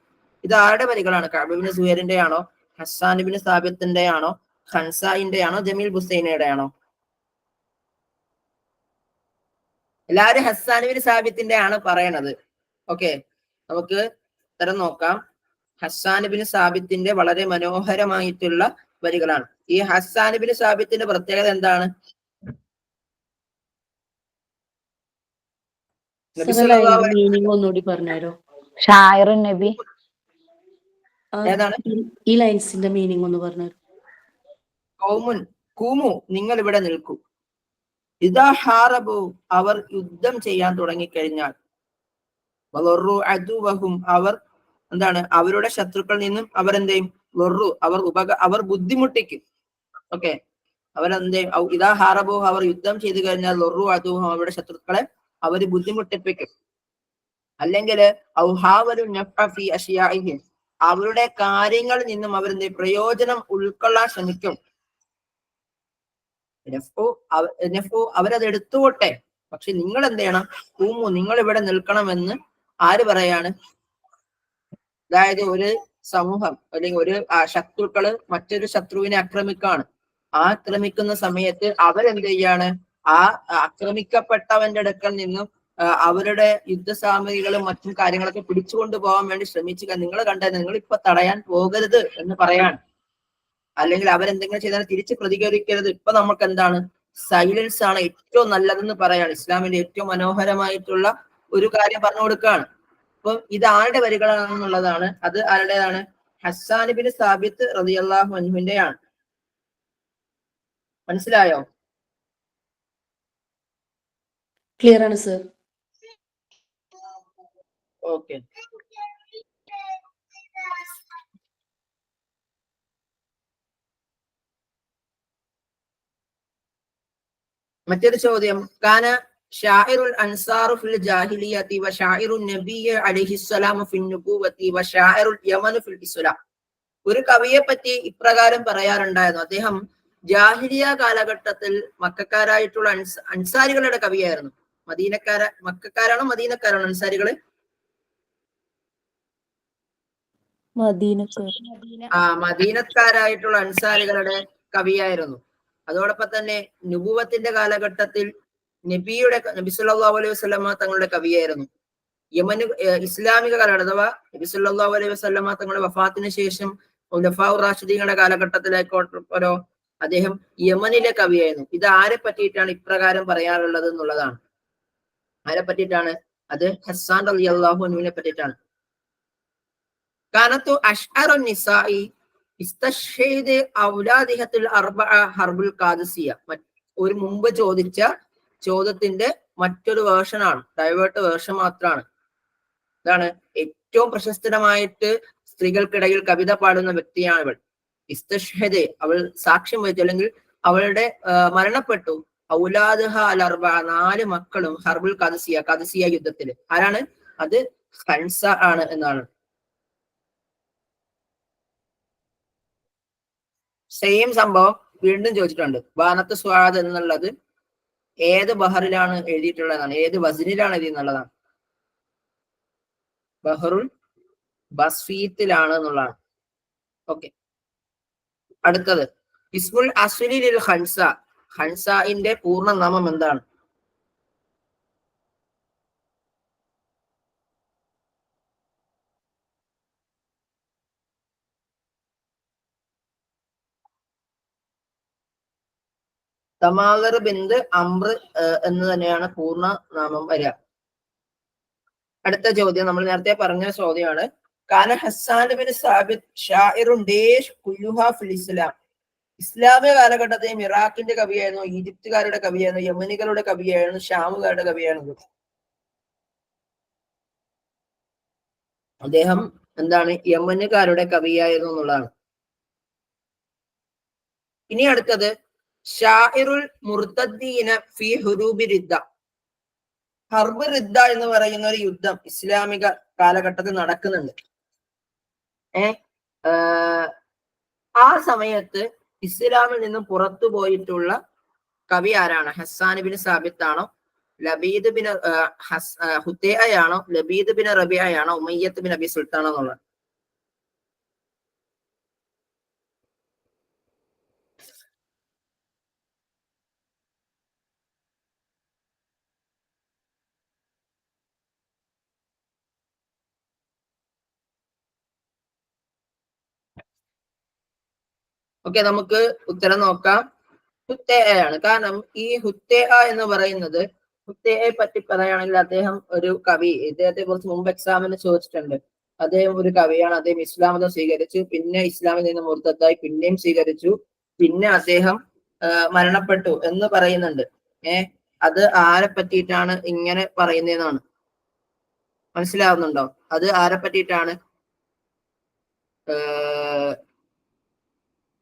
ഇത് ആരുടെ വരികളാണ്? കഅബ് ബിൻ സുഹൈറിന്റെ ആണോ? ഹസ്സാൻ ബിൻ സാബിത്തിന്റെ ആണോ? ഖൻസായിന്റെ ആണോ? ജമീൽ ബുസൈനയുടെ ആണോ? എല്ലാവരും ഹസ്സാൻ ബിൻ സാബിത്തിന്റെ ആണ് പറയണത്. ഓക്കെ, നമുക്ക് ഉത്തരം നോക്കാം. ഹസ്സാൻ ബിൻ സാബിത്തിന്റെ വളരെ മനോഹരമായിട്ടുള്ള വരികളാണ്. ഈ ഹസ്സാൻ ബിൻ സാബിത്തിന്റെ പ്രത്യേകത എന്താണ്? മീനിങ് ഒന്നുകൂടി പറഞ്ഞാരോ? ഷായിറുൻ നബി. ഏതാണ് ഈ ലൈൻസിന്റെ മീനിങ് ഒന്ന് പറഞ്ഞാരോ? ഖൗമുൻ, കൂമു, നിങ്ങൾ ഇവിടെ നിൽക്കൂ. ഇദാ ഹാറബു, അവർ യുദ്ധം ചെയ്യാൻ തുടങ്ങിക്കഴിഞ്ഞാൽ, വളറു അദുവഹും, അവർ അവരുടെ ശത്രുക്കളിൽ നിന്നും അവരെന്തെയും അവർ ബുദ്ധിമുട്ടിക്കും. ഓക്കെ, ഇദാ ഹാറബു, അവർ യുദ്ധം ചെയ്തു കഴിഞ്ഞാൽ, ലറു അദുവഹും, അവരുടെ ശത്രുക്കളെ അവര് ബുദ്ധിമുട്ടിപ്പിക്കും. അല്ലെങ്കിൽ ഔ ഹാവലു നഫ്അ ഫീ അശിയാഇഹിം, അവരുടെ കാര്യങ്ങളിൽ നിന്നും പ്രയോജനം ഉൾക്കൊള്ളാൻ ശ്രമിക്കും. അവരത് എടുത്തുകൊട്ടെ, പക്ഷെ നിങ്ങൾ എന്ത് ചെയ്യണം? കൂമു, നിങ്ങൾ ഇവിടെ നിൽക്കണമെന്ന് ആര് പറയാണ്? അതായത് ഒരു സമൂഹം അല്ലെങ്കിൽ ഒരു ശത്രുക്കള് മറ്റൊരു ശത്രുവിനെ ആക്രമിക്കാണ്. ആക്രമിക്കുന്ന സമയത്ത് അവരെന്ത് ചെയ്യാണ്? ആ ആക്രമിക്കപ്പെട്ടവന്റെ അടുക്കൽ നിന്നും അവരുടെ യുദ്ധസാമഗ്രികളും മറ്റും കാര്യങ്ങളൊക്കെ പിടിച്ചുകൊണ്ട് പോകാൻ വേണ്ടി ശ്രമിക്കുക. നിങ്ങൾ കണ്ടത്, നിങ്ങൾ ഇപ്പൊ തടയാൻ പോകരുത് എന്ന് പറയാണ്. അല്ലെങ്കിൽ അവരെന്തെങ്കിലും ചെയ്താൽ തിരിച്ച് പ്രതികരിക്കരുത്. ഇപ്പൊ നമുക്ക് സൈലൻസ് ആണ് ഏറ്റവും നല്ലതെന്ന് പറയാണ്. ഇസ്ലാമിന്റെ ഏറ്റവും മനോഹരമായിട്ടുള്ള ഒരു കാര്യം പറഞ്ഞു കൊടുക്കുകയാണ്. അപ്പം ഇത് ആരുടെ വരികളാണെന്നുള്ളതാണ്. അത് ആരുടേതാണ്? ഹസ്സാൻ ബിൻ സാബിത്ത് റളിയല്ലാഹു അൻഹുവിന്റെ ആണ്. മനസ്സിലായോ? ക്ലിയർ ആണ് സർ. ഓക്കെ, മറ്റൊരു ചോദ്യം. കാന ഷാഇറുൽ അൻസാറു ഫിൽ ജാഹിലിയത്തി വ ഷാഇറുൻ നബിയ്യ അലൈഹിസ്സലാമു ഫിൻ നുബുവത്തി വ ഷാഇറുൽ യമനു ഫിൽ ഇസ്ലാം. ഒരു കവിയെ പറ്റി ഇപ്രകാരം പറയാറുണ്ടായിരുന്നു. അദ്ദേഹം ജാഹിലിയ കാലഘട്ടത്തിൽ മക്കക്കാരായിട്ടുള്ള അൻസാരികളുടെ കവിയായിരുന്നു. മക്കക്കാരാണോ മദീനക്കാരാണോ അൻസാരികള്? മദീനക്കാരായിട്ടുള്ള അൻസാരികളുടെ കവിയായിരുന്നു. അതോടൊപ്പം തന്നെ നുബുവത്തിന്റെ കാലഘട്ടത്തിൽ നബി സല്ലല്ലാഹു അലൈഹി വസല്ലമ തങ്ങളുടെ കവിയായിരുന്നു. ഇസ്ലാമിക കാലഘട്ടം അഥവാ നബി സല്ലല്ലാഹു അലൈഹി വസല്ലമ തങ്ങളുടെ വഫാത്തിന് ശേഷം ഖുലഫാഉർ റാഷിദീങ്ങളുടെ കാലഘട്ടത്തിലേക്കോട്ടോ അദ്ദേഹം യമനിലെ കവിയായിരുന്നു. ഇത് ആരെ പറ്റിയിട്ടാണ് ഇപ്രകാരം പറയാറുള്ളത് എന്നുള്ളതാണ്. ആരെ പറ്റിയിട്ടാണ്? അത് ഹസ്സാൻ റളിയല്ലാഹു അൻഹുവിനെ പറ്റിയിട്ടാണ്. കാനത്തു അഷ്അറുൻ നിസാഇ ഇസ്തശ്ഹീദ് ഔലാദിഹത്തുൽ അർബഅ ഹർബുൽ ഖാദിസിയ. ഒരു മുമ്പ് ചോദിച്ച ചോദ്യത്തിന്റെ മറ്റൊരു വേർഷനാണ്, ഡൈവേർട്ട് വേർഷൻ മാത്രമാണ്. ഇതാണ് ഏറ്റവും പ്രശസ്തമായിട്ട് സ്ത്രീകൾക്കിടയിൽ കവിത പാടുന്ന വ്യക്തിയാണ് ഇവൾ. ഇസ്തശ്ഹദ്, അവൾ സാക്ഷ്യം വഹിച്ചു അല്ലെങ്കിൽ അവളുടെ മരണപ്പെട്ടു. ഔലാദുഹ അൽ അർബഅ, 4 മക്കളും ഹർബുൽ ഖാദിസിയ യുദ്ധത്തില്. ആരാണ് അത്? ഹൻസ ആണ് എന്നാണ്. സെയിം സംഭവം വീണ്ടും ചോദിച്ചിട്ടുണ്ട്. ബാനത്ത് സ്വാദ് എന്നുള്ളത് ഏത് ബഹറിലാണ് എഴുതിയിട്ടുള്ളതാണ്, ഏത് വസ്നിലാണ് എഴുതിയെന്നുള്ളതാണ്. ബഹറുൽ ബസ്ഫീത്തിലാണ് എന്നുള്ളതാണ്. ഓക്കെ, അടുത്തത് ഇസ്മുൽ അസ്ലി ലിൽ ഹൻസ. ഹൻസഇന്റെ പൂർണ്ണ നാമം എന്താണ്? തമാലർ ബിന്ത് അംർ എന്ന് തന്നെയാണ് പൂർണ്ണ നാമം വരിക. അടുത്ത ചോദ്യം നമ്മൾ നേരത്തെ പറഞ്ഞ ചോദ്യമാണ്. കാന ഹസ്സാൻ ബിൻ സാബിത് ഷാഇറുൻ ദേശ് കുല്ലുഹാ ഫിൽ ഇസ്ലാം. ഇസ്ലാമിക കാലഘട്ടത്തിൽ ഇറാഖിന്റെ കവിയായിരുന്നു, ഈജിപ്തുകാരുടെ കവിയായിരുന്നു, യമനികളുടെ കവിയായിരുന്നു, ഷാമുകാരുടെ കവിയായിരുന്നു. അദ്ദേഹം എന്താണ്? യമനുകാരുടെ കവിയായിരുന്നു എന്നുള്ളതാണ്. ഇനി അടുത്തത് ഷാഇറുൽ മുർത്തദ്ദീന ഫി ഹുറൂബി റിദ്ദ. ഹർബ് റിദ്ദ എന്ന് പറയുന്ന ഒരു യുദ്ധം ഇസ്ലാമിക കാലഘട്ടത്തിൽ നടക്കുന്നുണ്ട്. ആ സമയത്ത് ഇസ്ലാമിൽ നിന്നും പുറത്തു പോയിട്ടുള്ള കവി ആരാണ്? ഹസ്സാൻ ബിൻ സാബിത്ത് ആണോ, ലബീദ് ബിൻ ഹുത്തൈഅയാണോ, ലബീദ് ബിൻ റബിഅയാണോ, ഉമയ്യത്ത് ബിൻ അബി സുൽത്താനോ എന്നുള്ളത്? ഓക്കെ, നമുക്ക് ഉത്തരം നോക്കാം. ഹുത്തൈഅയാണ്. കാരണം ഈ ഹുത്തൈഅ എന്ന് പറയുന്നത്, ഹുത്തൈഅയെ പറ്റി പറയുകയാണെങ്കിൽ അദ്ദേഹം ഒരു കവി. ഇദ്ദേഹത്തെ കുറിച്ച് മുമ്പ് എക്സാമിന് ചോദിച്ചിട്ടുണ്ട്. അദ്ദേഹം ഒരു കവിയാണ്. അദ്ദേഹം ഇസ്ലാം മതം സ്വീകരിച്ചു, പിന്നെ ഇസ്ലാമിൽ നിന്ന് മുർത്തദ്ദായി, പിന്നെയും സ്വീകരിച്ചു, പിന്നെ അദ്ദേഹം മരണപ്പെട്ടു എന്ന് പറയുന്നുണ്ട്. അത് ആരെ പറ്റിയിട്ടാണ് ഇങ്ങനെ പറയുന്നതെന്നാണ്. മനസ്സിലാവുന്നുണ്ടോ? അത് ആരെ പറ്റിയിട്ടാണ്?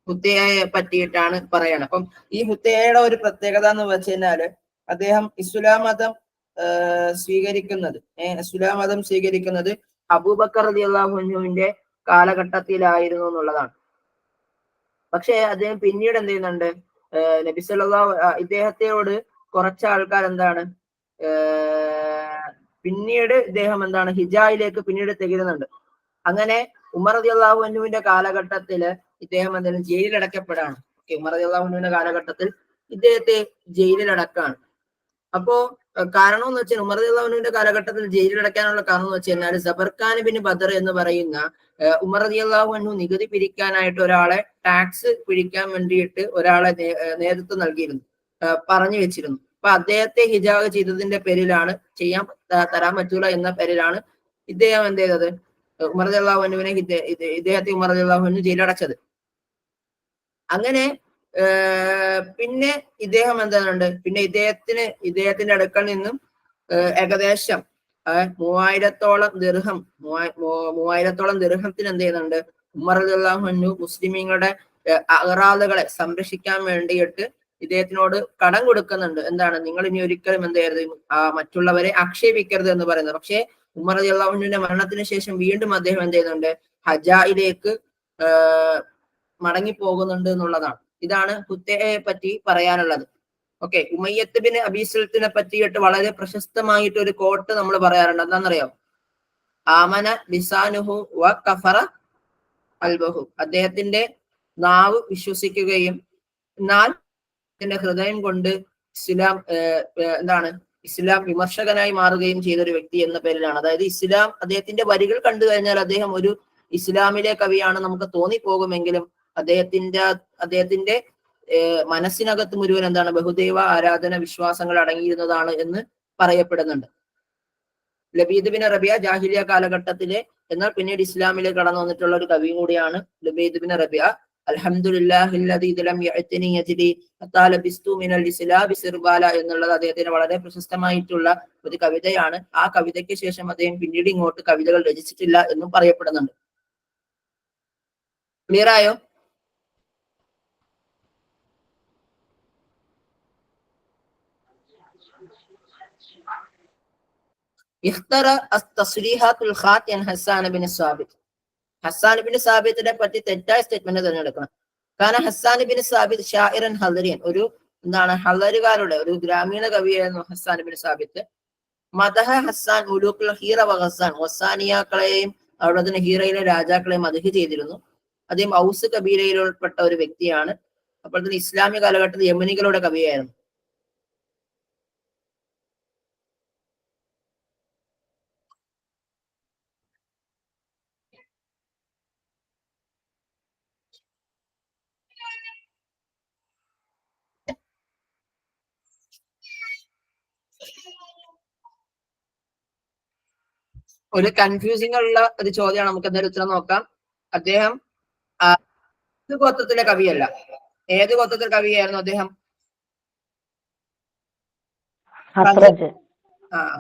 ഹുത്തൈഅയെ പറ്റിയിട്ടാണ് പറയണം. അപ്പം ഈ ഹുത്തൈഅയുടെ ഒരു പ്രത്യേകത എന്ന് വെച്ച് കഴിഞ്ഞാല് അദ്ദേഹം ഇസ്ലാം മതം സ്വീകരിക്കുന്നത് അബൂബക്കർ റളിയല്ലാഹു അൻഹുവിന്റെ കാലഘട്ടത്തിലായിരുന്നു എന്നുള്ളതാണ്. പക്ഷെ അദ്ദേഹം പിന്നീട് എന്ത് ചെയ്യുന്നുണ്ട്? നബി സല്ലല്ലാഹു ഇദ്ദേഹത്തോട് കുറച്ച് ആൾക്കാർ എന്താണ് പിന്നീട് ഇദ്ദേഹം എന്താണ് ഹിജായിലേക്ക് പിന്നീട് തികരുന്നുണ്ട്. അങ്ങനെ ഉമർ റളിയല്ലാഹു അൻഹുവിന്റെ കാലഘട്ടത്തില് ഇദ്ദേഹം എന്തെങ്കിലും ജയിലിലടക്കപ്പെടാണ്. ഉമർ റളിയല്ലാഹു അൻഹുവിന്റെ കാലഘട്ടത്തിൽ ഇദ്ദേഹത്തെ ജയിലിലടക്കാണ്. അപ്പോ കാരണം എന്ന് വെച്ചാൽ ഉമർ റളിയല്ലാഹു അൻഹുവിന്റെ കാലഘട്ടത്തിൽ ജയിലിലടക്കാനുള്ള കാരണം എന്ന് വെച്ച് കഴിഞ്ഞാൽ സബർഖാൻ ബിൻ ബദർ എന്ന് പറയുന്ന ഉമർ റളിയല്ലാഹു അൻഹു നികുതി പിരിക്കാനായിട്ട് ഒരാളെ, ടാക്സ് പിരിക്കാൻ വേണ്ടിയിട്ട് ഒരാളെ നേതൃത്വം നൽകിയിരുന്നു, പറഞ്ഞു വെച്ചിരുന്നു. അപ്പൊ അദ്ദേഹത്തെ ഹിജാബ് ചെയ്തതിന്റെ പേരിലാണ്, തരാൻ പറ്റൂല എന്ന പേരിലാണ് ഇദ്ദേഹം എന്ത് ചെയ്തത്? ഉമർ റളിയല്ലാഹു അൻഹുവിനെ ഇദ്ദേഹത്തെ ഉമർ റളിയല്ലാഹു അൻഹു ജയിലടച്ചത്. അങ്ങനെ പിന്നെ ഇദ്ദേഹം എന്താണ്? പിന്നെ ഇദ്ദേഹത്തിന്റെ അടുക്കൽ നിന്നും ഏകദേശം 3000-ഓളം ദിർഹത്തിന് എന്ത് ചെയ്യുന്നുണ്ട്? ഉമർ റളിയല്ലാഹു അൻഹു മുസ്ലിമീങ്ങളുടെ അഗ്റാദുകളെ സംരക്ഷിക്കാൻ വേണ്ടിയിട്ട് ഇദ്ദേഹത്തിനോട് കടം കൊടുക്കുന്നുണ്ട്. എന്താണ്? നിങ്ങൾ ഇനി ഒരിക്കലും എന്ത് ചെയ്യരുത്, മറ്റുള്ളവരെ ആക്ഷേപിക്കരുത് എന്ന് പറയുന്നത്. പക്ഷേ ഉമർ റളിയല്ലാഹു അൻഹുവിന്റെ മരണത്തിന് ശേഷം വീണ്ടും അദ്ദേഹം എന്ത് ചെയ്യുന്നുണ്ട്? ഹജായിലേക്ക് മടങ്ങി പോകുന്നുണ്ട് എന്നുള്ളതാണ്. ഇതാണ് ഹുത്തൈഅയെ പറ്റി പറയാനുള്ളത്. ഓക്കെ, ഉമയ്യത്ത് ബിൻ അബീ സുൽത്താനെ പറ്റിയിട്ട് വളരെ പ്രശസ്തമായിട്ട് ഒരു കോട്ട് നമ്മൾ പറയാറുണ്ട്. എന്താണെന്നറിയോ? ആമന ലിസാനുഹു വ കഫറ ഖൽബുഹു. അദ്ദേഹത്തിന്റെ നാവ് വിശ്വസിക്കുകയും എന്നാൽ അദ്ദേഹത്തിന്റെ ഹൃദയം കൊണ്ട് ഇസ്ലാം വിമർശകനായി മാറുകയും ചെയ്ത ഒരു വ്യക്തി എന്ന പേരിലാണ്. അതായത് ഇസ്ലാം, അദ്ദേഹത്തിന്റെ വരികൾ കണ്ടു കഴിഞ്ഞാൽ അദ്ദേഹം ഒരു ഇസ്ലാമിലെ കവിയാണ് നമുക്ക് തോന്നിപ്പോകുമെങ്കിലും അദ്ദേഹത്തിന്റെ മനസ്സിനകത്ത് മുഴുവൻ എന്താണ്? ബഹുദൈവ ആരാധന വിശ്വാസങ്ങൾ അടങ്ങിയിരുന്നതാണ് എന്ന് പറയപ്പെടുന്നുണ്ട്. ലബീദ് ബിൻ റബിയ ജാഹിലിയ കാലഘട്ടത്തിലെ എന്നാൽ പിന്നീട് ഇസ്ലാമിലേക്ക് കടന്നു വന്നിട്ടുള്ള ഒരു കവിയും കൂടിയാണ് ലുബൈദ് ബിൻ റബിഅ. അൽഹംദുലില്ലാഹില്ലദീ ലം യഅ്തിനി യജ്രി ഹത്താ ലബിസ്തു മിനൽ ഇസ്ലാബി സിർബാല എന്നുള്ളത് അദ്ദേഹത്തിന് വളരെ പ്രശസ്തമായിട്ടുള്ള ഒരു കവിതയാണ്. ആ കവിതയ്ക്ക് ശേഷം അദ്ദേഹം പിന്നീട് ഇങ്ങോട്ട് കവിതകൾ രചിച്ചിട്ടില്ല എന്നും പറയപ്പെടുന്നുണ്ട്. ക്ലിയർ ആയോ? ഇഖ്തറ അസ്തസ്രീഹാത്തുൽ ഖാത്ത് അൻ Hassan bin Thabit. Hassan bin സാബിത്തിനെ പറ്റി തെറ്റായ സ്റ്റേറ്റ്മെന്റ് തിരഞ്ഞെടുക്കണം. കാരണം ഹസ്സാൻ ബിൻ സാബിത്ത് ഷാഇറൻ ഹദരിയൻ, ഒരു ഹദരുകാരുടെ ഒരു ഗ്രാമീണ കവിയായിരുന്നു ഹസ്സാൻ ബിൻ സാബിത്ത്. മദഹ ഹസ്സാൻ മുലൂക്കുൽ ഹീറ വ ഗസ്സാൻ, ഗസ്സാനിയാക്കളെയും അവിടെ തന്നെ ഹീറയിലെ രാജാക്കളെയും മദഹ് ചെയ്തിരുന്നു. അദ്ദേഹം ഔസ് കബീലയിൽപ്പെട്ട ഒരു വ്യക്തിയാണ്. അപ്പോൾ തന്നെ ഇസ്ലാമിക കാലഘട്ടത്തിൽ യമനികളുടെ കവിയായിരുന്നു. ഒരു കൺഫ്യൂസിംഗ് ഉള്ള ഒരു ചോദ്യമാണ്. നമുക്ക് എന്തായാലും ഉത്തരം നോക്കാം. അദ്ദേഹം ഏത് ഗോത്രത്തിലെ കവിയല്ല. ഏത് ഗോത്രത്തിലെ കവിയായിരുന്നു അദ്ദേഹം?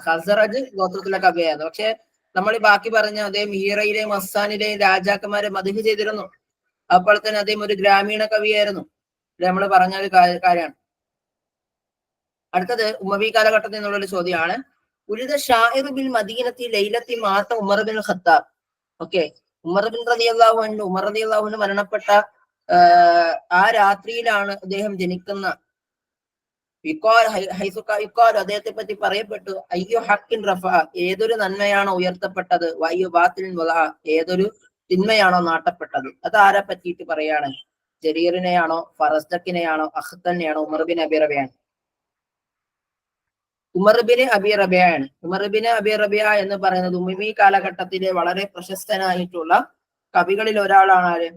ഖസറജ് ഗോത്രത്തിലെ കവിയായിരുന്നു. പക്ഷെ നമ്മൾ ബാക്കി പറഞ്ഞ അദ്ദേഹം ഹീറയിലെയും ഹസ്സാനിലെയും രാജാക്കന്മാരെ മദഹ് ചെയ്തിരുന്നു. അപ്പോൾ തന്നെ അദ്ദേഹം ഒരു ഗ്രാമീണ കവിയായിരുന്നു. നമ്മൾ പറഞ്ഞ ഒരു കാര്യമാണ്. അടുത്തത് ഉമവി കാലഘട്ടത്തിൽ നിന്നുള്ളൊരു ചോദ്യമാണ്. ഉലിദ ഷാഇർ ബിൽ മദീനത്തി ലൈലത്തി മാത Umar bin Khattab. Okay, Umar bin റളിയല്ലാഹു അൻഹു മരണപ്പെട്ട ആ രാത്രിയിലാണ് അദ്ദേഹം ജനിക്കുന്ന. അദ്ദേഹത്തെ പറ്റി പറയപ്പെട്ടു അയ്യോ ഹക്കിൻ റഫ, ഏതൊരു നന്മയാണോ ഉയർത്തപ്പെട്ടത്, വയ്യോ ബാത്തിൻ വല, ഏതൊരു തിന്മയാണോ നാട്ടപ്പെട്ടത്. അത് ആരെ പറ്റിയിട്ട് പറയാണ്? ജരീറിനെയാണോ, ഫറസ്ദക്കിനെയാണോ, അഖ്തലിനെയാണോ? ഉമർ ബിൻ അബി റബിയാണ്. ഉമർ ബിൻ അബി റബിയാണ്. ഉമർ ബിൻ അബി റബിയ എന്ന് പറയുന്നത് ഉമവി കാലഘട്ടത്തിലെ വളരെ പ്രശസ്തനായിട്ടുള്ള കവികളിൽ ഒരാളാണ്. ആര്?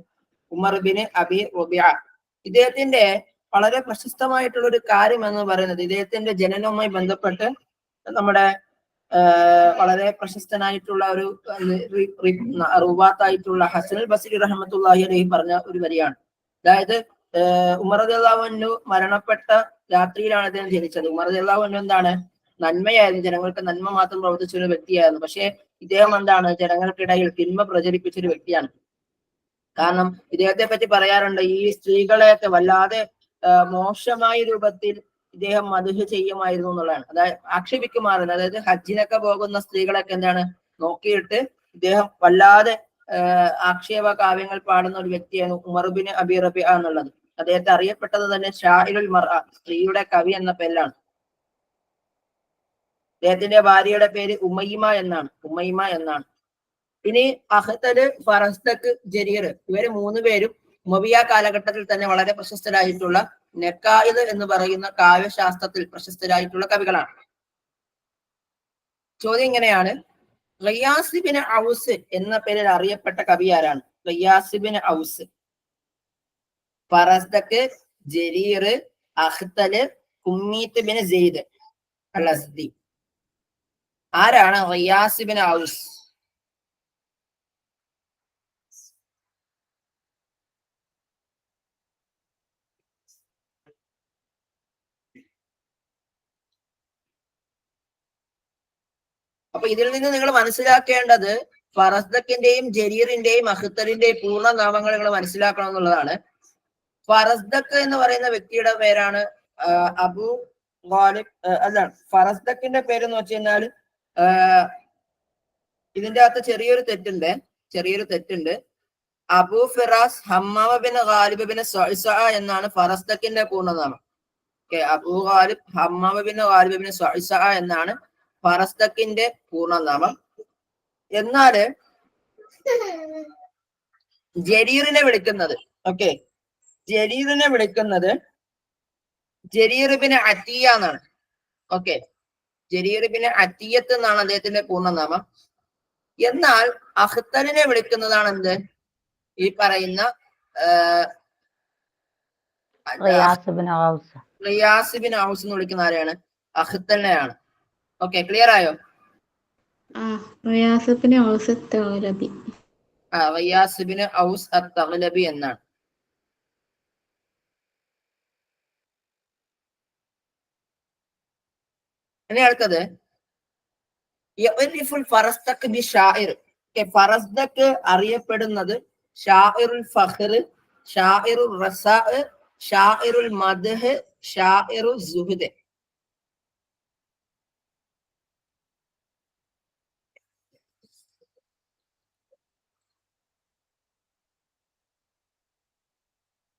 Umar bin Abi Rabia. ഇദ്ദേഹത്തിന്റെ വളരെ പ്രശസ്തമായിട്ടുള്ള ഒരു കാര്യം എന്ന് പറയുന്നത് ഇദ്ദേഹത്തിന്റെ ജനനവുമായി ബന്ധപ്പെട്ട് നമ്മുടെ വളരെ പ്രശസ്തനായിട്ടുള്ള ഒരു റുവാത്തായിട്ടുള്ള ഹസനുൽ ബസ്രി റഹ്മത്തുള്ളാഹി അലൈഹി പറഞ്ഞ ഒരു വരിയാണ്. അതായത് ഉമർ റളിയല്ലാഹു അൻഹു മരണപ്പെട്ട രാത്രിയിലാണ് അദ്ദേഹം ജനിച്ചത്. ഉമർ റളിയല്ലാഹു അൻഹു എന്താണ്? നന്മയായിരുന്നു, ജനങ്ങൾക്ക് നന്മ മാത്രം പ്രവർത്തിച്ച ഒരു വ്യക്തിയായിരുന്നു. പക്ഷെ ഇദ്ദേഹം എന്താണ്? ജനങ്ങൾക്കിടയിൽ തിന്മ പ്രചരിപ്പിച്ച ഒരു വ്യക്തിയാണ്. കാരണം ഇദ്ദേഹത്തെ പറ്റി പറയാറുണ്ട്, ഈ സ്ത്രീകളെയൊക്കെ വല്ലാതെ മോശമായ രൂപത്തിൽ ഇദ്ദേഹം മദ്ഹ് ചെയ്യുമായിരുന്നു എന്നുള്ളതാണ്. അതായത് ആക്ഷേപിക്കുമാറില്ല. അതായത് ഹജ്ജിനൊക്കെ പോകുന്ന സ്ത്രീകളൊക്കെ എന്താണ് നോക്കിയിട്ട് ഇദ്ദേഹം വല്ലാതെ ആക്ഷേപ കാവ്യങ്ങൾ പാടുന്ന ഒരു വ്യക്തിയാണ് ഉമർ ബിൻ അബി റബിഅ എന്നുള്ളത്. അദ്ദേഹത്തെ അറിയപ്പെട്ടത് തന്നെ ഷാഇറുൽ മർഅ, സ്ത്രീയുടെ കവി എന്ന പേരിലാണ്. അദ്ദേഹത്തിന്റെ ഭാര്യയുടെ പേര് ഉമയ്മ എന്നാണ്. ഇനി അഖ്തല്, ഫറസ്ദക്ക്, ജരീർ, ഇവര് മൂന്ന് പേരും ഉമവിയ കാലഘട്ടത്തിൽ തന്നെ വളരെ പ്രശസ്തരായിട്ടുള്ള നെക്കായിദ് എന്ന് പറയുന്ന കാവ്യശാസ്ത്രത്തിൽ പ്രശസ്തരായിട്ടുള്ള കവികളാണ്. ചോദ്യം ഇങ്ങനെയാണ്, ഗിയാസ് ബിൻ ഔസ് എന്ന പേരിൽ അറിയപ്പെട്ട കവി ആരാണ്? ഗിയാസ് ബിൻ ഔസ്, ഫറസ്ദക്ക്, ജരീർ, അഖ്തല്, കുമ്മീത്ത് ബിൻ സെയ്ദ് അൽ അസ്ദി. ആരാണ് ഗിയാസ് ബിൻ ഔസ്? അപ്പൊ ഇതിൽ നിന്ന് നിങ്ങൾ മനസ്സിലാക്കേണ്ടത് ഫറസ്ദക്കിന്റെയും ജരീറിന്റെയും അഖ്തലിന്റെയും പൂർണ്ണ നാമങ്ങൾ നിങ്ങൾ മനസ്സിലാക്കണം എന്നുള്ളതാണ്. ഫറസ്ദക്ക് എന്ന് പറയുന്ന വ്യക്തിയുടെ പേരാണ് അബു ഗാലിബ്. അല്ല, ഫറസ്ദക്കിന്റെ പേരെന്ന് വെച്ച് കഴിഞ്ഞാൽ ഇതിന്റെ അകത്ത് ചെറിയൊരു തെറ്റുണ്ട്. Abu Firas Hammam bin Ghalib bin സഅ എന്നാണ് ഫറസ്ദക്കിന്റെ പൂർണ്ണനാമം. Abu Ghalib Hammam bin Ghalib bin സഅ എന്നാണ് ഫറസ്ദക്കിന്റെ പൂർണ്ണനാമം. എന്നാല് ജരീറിനെ വിളിക്കുന്നത് ജരീർ ബിൻ അത്തിയ എന്നാണ്. ഓക്കെ, ജരീർ ബിൻ അത്തിയത്ത് എന്നാണ് അദ്ദേഹത്തിന്റെ പൂർണ്ണനാമം. എന്നാൽ അഖ്തലിനെ വിളിക്കുന്നതാണ് എന്ത്? ഈ പറയുന്ന റിയാസ് ബിൻ ഔസ് എന്ന് വിളിക്കുന്ന ആരെയാണ്? അഖ്തലിനെയാണ്. ഓക്കെ, ക്ലിയർ ആയോ? വയ്യാസിബിന് ഔസ് അത്തഗ്ലബി. വയ്യാസിബിന് ഔസ് അത്തഗ്ലബി എന്നാണ്. ഇനി അടുത്തത് ഫറസ്തക് ബി ഷാഇർ. ഫറസ്തക് അറിയപ്പെടുന്നത് ഷാഇറുൽ ഫഖ്ർ, ഷാഇറുൽ റസാ, ഷാഇറുൽ മദ്ഹ്, ഷാഇറുൽ സുഹ്ദ്.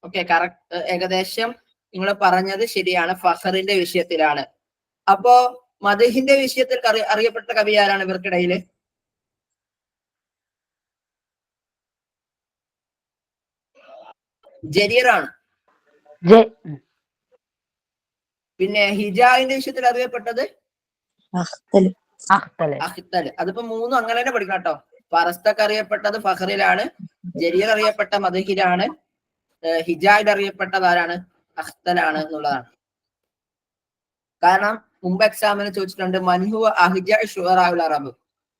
Okay, correct. ഏകദേശം നിങ്ങൾ പറഞ്ഞത് ശരിയാണ്. ഫഖറിന്റെ വിഷയത്തിലാണ്. അപ്പോ മദ്ഹിന്റെ വിഷയത്തിൽ അറിയപ്പെട്ട കവി ആരാണ് ഇവർക്കിടയില്? ജരീറാണ്. പിന്നെ ഹിജാഇന്റെ വിഷയത്തിൽ അറിയപ്പെട്ടത് അഖ്തൽ. അതിപ്പോ മൂന്നും അങ്ങനെ തന്നെ പഠിക്കണം കേട്ടോ. ഫറസ്തക് അറിയപ്പെട്ടത് ഫഖറിലാണ്, ജരീർ അറിയപ്പെട്ട മദ്ഹിലാണ്, ഹിജായിൽ അറിയപ്പെട്ടത് ആരാണ്? അഖ്തലാണ് എന്നുള്ളതാണ്. കാരണം മുമ്പ് എക്സാമിന് ചോദിച്ചിട്ടുണ്ട്, മൻഹു അഹിജാ ഷുഅറാഉൽ അറബ്.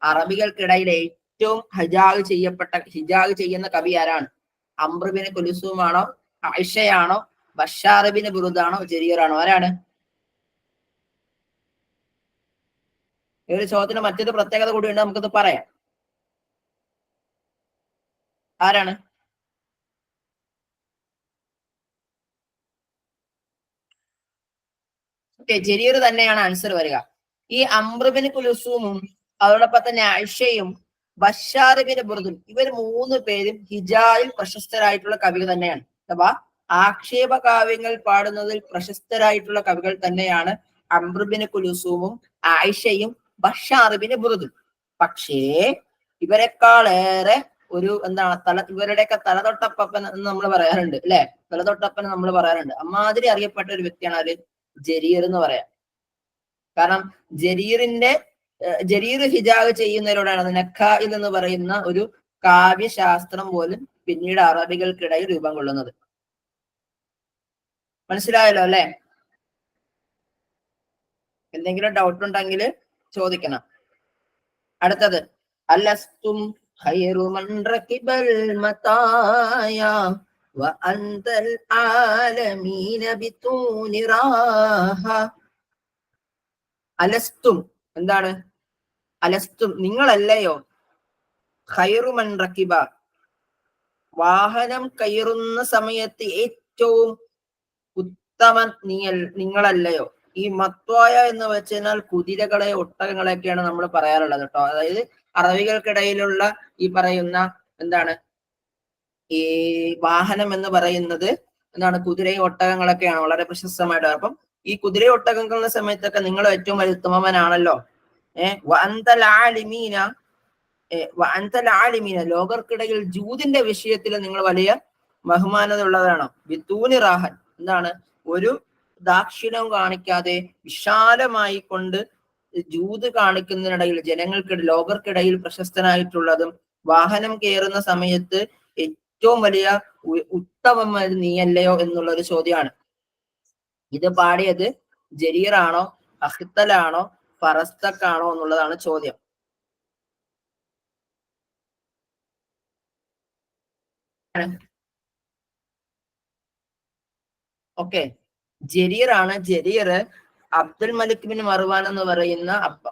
അറബികൾക്കിടയിൽ ഏറ്റവും ഹിജാഗ് ചെയ്യുന്ന കവി ആരാണ്? അംർ ബിൻ കുൽസൂം ആണോ, ആയിഷയാണോ, ബഷാർ ബിൻ ബുറുദാണോ, ജരീറാണോ? ആരാണ്? ഈ ഒരു ചോദ്യത്തിന് മറ്റൊരു പ്രത്യേകത കൂടിയുണ്ട്, നമുക്കത് പറയാം. ആരാണ്? ജരീർ തന്നെയാണ് ആൻസർ വരിക. ഈ അംർ ബിൻ കുൽസൂമും അതോടൊപ്പം തന്നെ ആയിഷയും ബഷാർ ബിൻ ബുറുദും ഇവർ മൂന്ന് പേരും ഹിജായിൽ പ്രശസ്തരായിട്ടുള്ള കവികൾ തന്നെയാണ്. അഥവാ ആക്ഷേപ കാവ്യങ്ങൾ പാടുന്നതിൽ പ്രശസ്തരായിട്ടുള്ള കവികൾ തന്നെയാണ് അംർ ബിൻ കുൽസൂമും ആയിഷയും ബഷാർ ബിൻ ബുറുദും. പക്ഷേ ഇവരെക്കാളേറെ ഒരു ഇവരുടെയൊക്കെ തലതൊട്ടപ്പൻ എന്ന് നമ്മൾ പറയാറുണ്ട് അല്ലെ? തലതൊട്ടപ്പൻ നമ്മൾ പറയാറുണ്ട്. അമ്മാതിരി അറിയപ്പെട്ട ഒരു വ്യക്തിയാണ് ആര്? ജരീർ എന്ന് പറയാം. കാരണം ജരീർ ഹിജാഗ് ചെയ്യുന്നവരോടാണ് നഖായിൽ എന്ന് പറയുന്ന ഒരു കാവ്യശാസ്ത്രം പോലും പിന്നീട് അറബികൾക്കിടയിൽ രൂപം കൊള്ളുന്നത്. മനസ്സിലായല്ലോ അല്ലെ? എന്തെങ്കിലും ഡൗട്ട് ഉണ്ടെങ്കിൽ ചോദിക്കണം. അടുത്തത് അലസ്തും ഖൈറു മൻ റകിബൽ മതായ വഅൻതൽ ആലമീന ബിതൂനി റാഹ. അലസ്തും എന്താണ്? അലസ്തും നിങ്ങളല്ലയോ? ഖൈറു മൻ റകിബ വാഹനം കയറുന്ന സമയത്ത് ഏറ്റവും ഉത്തമൻ നിങ്ങളല്ലയോ? ഈ മത്വായ എന്ന് വെച്ചാൽ കുതിരകളെ, ഒട്ടകങ്ങളെയൊക്കെയാണ് നമ്മൾ പറയാറുള്ളത് കേട്ടോ. അതായത് അറബികൾക്കിടയിലുള്ള ഈ പറയുന്ന ഈ വാഹനം എന്ന് പറയുന്നത് കുതിരയും ഒട്ടകങ്ങളൊക്കെയാണ് വളരെ പ്രശസ്തമായിട്ട്. അപ്പം ഈ കുതിരയും ഒട്ടകങ്ങളുടെ സമയത്തൊക്കെ നിങ്ങൾ ഏറ്റവും വലിയ ഉത്തമനാണല്ലോ. ലോകർക്കിടയിൽ ജൂതിന്റെ വിഷയത്തിൽ നിങ്ങൾ വലിയ ബഹുമാനത ഉള്ളതാണോ? ബിത്തൂനി റാഹൻ ഒരു ദാക്ഷിണ്യവും കാണിക്കാതെ വിശാലമായി കൊണ്ട് ജൂത് കാണിക്കുന്നതിനിടയിൽ ജനങ്ങൾക്കിടയിൽ, ലോകർക്കിടയിൽ പ്രശസ്തനായിട്ടുള്ളതും വാഹനം കയറുന്ന സമയത്ത് ഏറ്റവും വലിയ ഉത്തമമായ നീയല്ലയോ എന്നുള്ള ഒരു ചോദ്യമാണ്. ഇത് പാടിയത് ജരീറാണോ, അഖ്തലാണോ, ഫറസ്തക്കാണോ എന്നുള്ളതാണ് ചോദ്യം. ഓക്കെ, ജരീറാണ്. Jarir Abdul Malik bin Marwan എന്ന് പറയുന്ന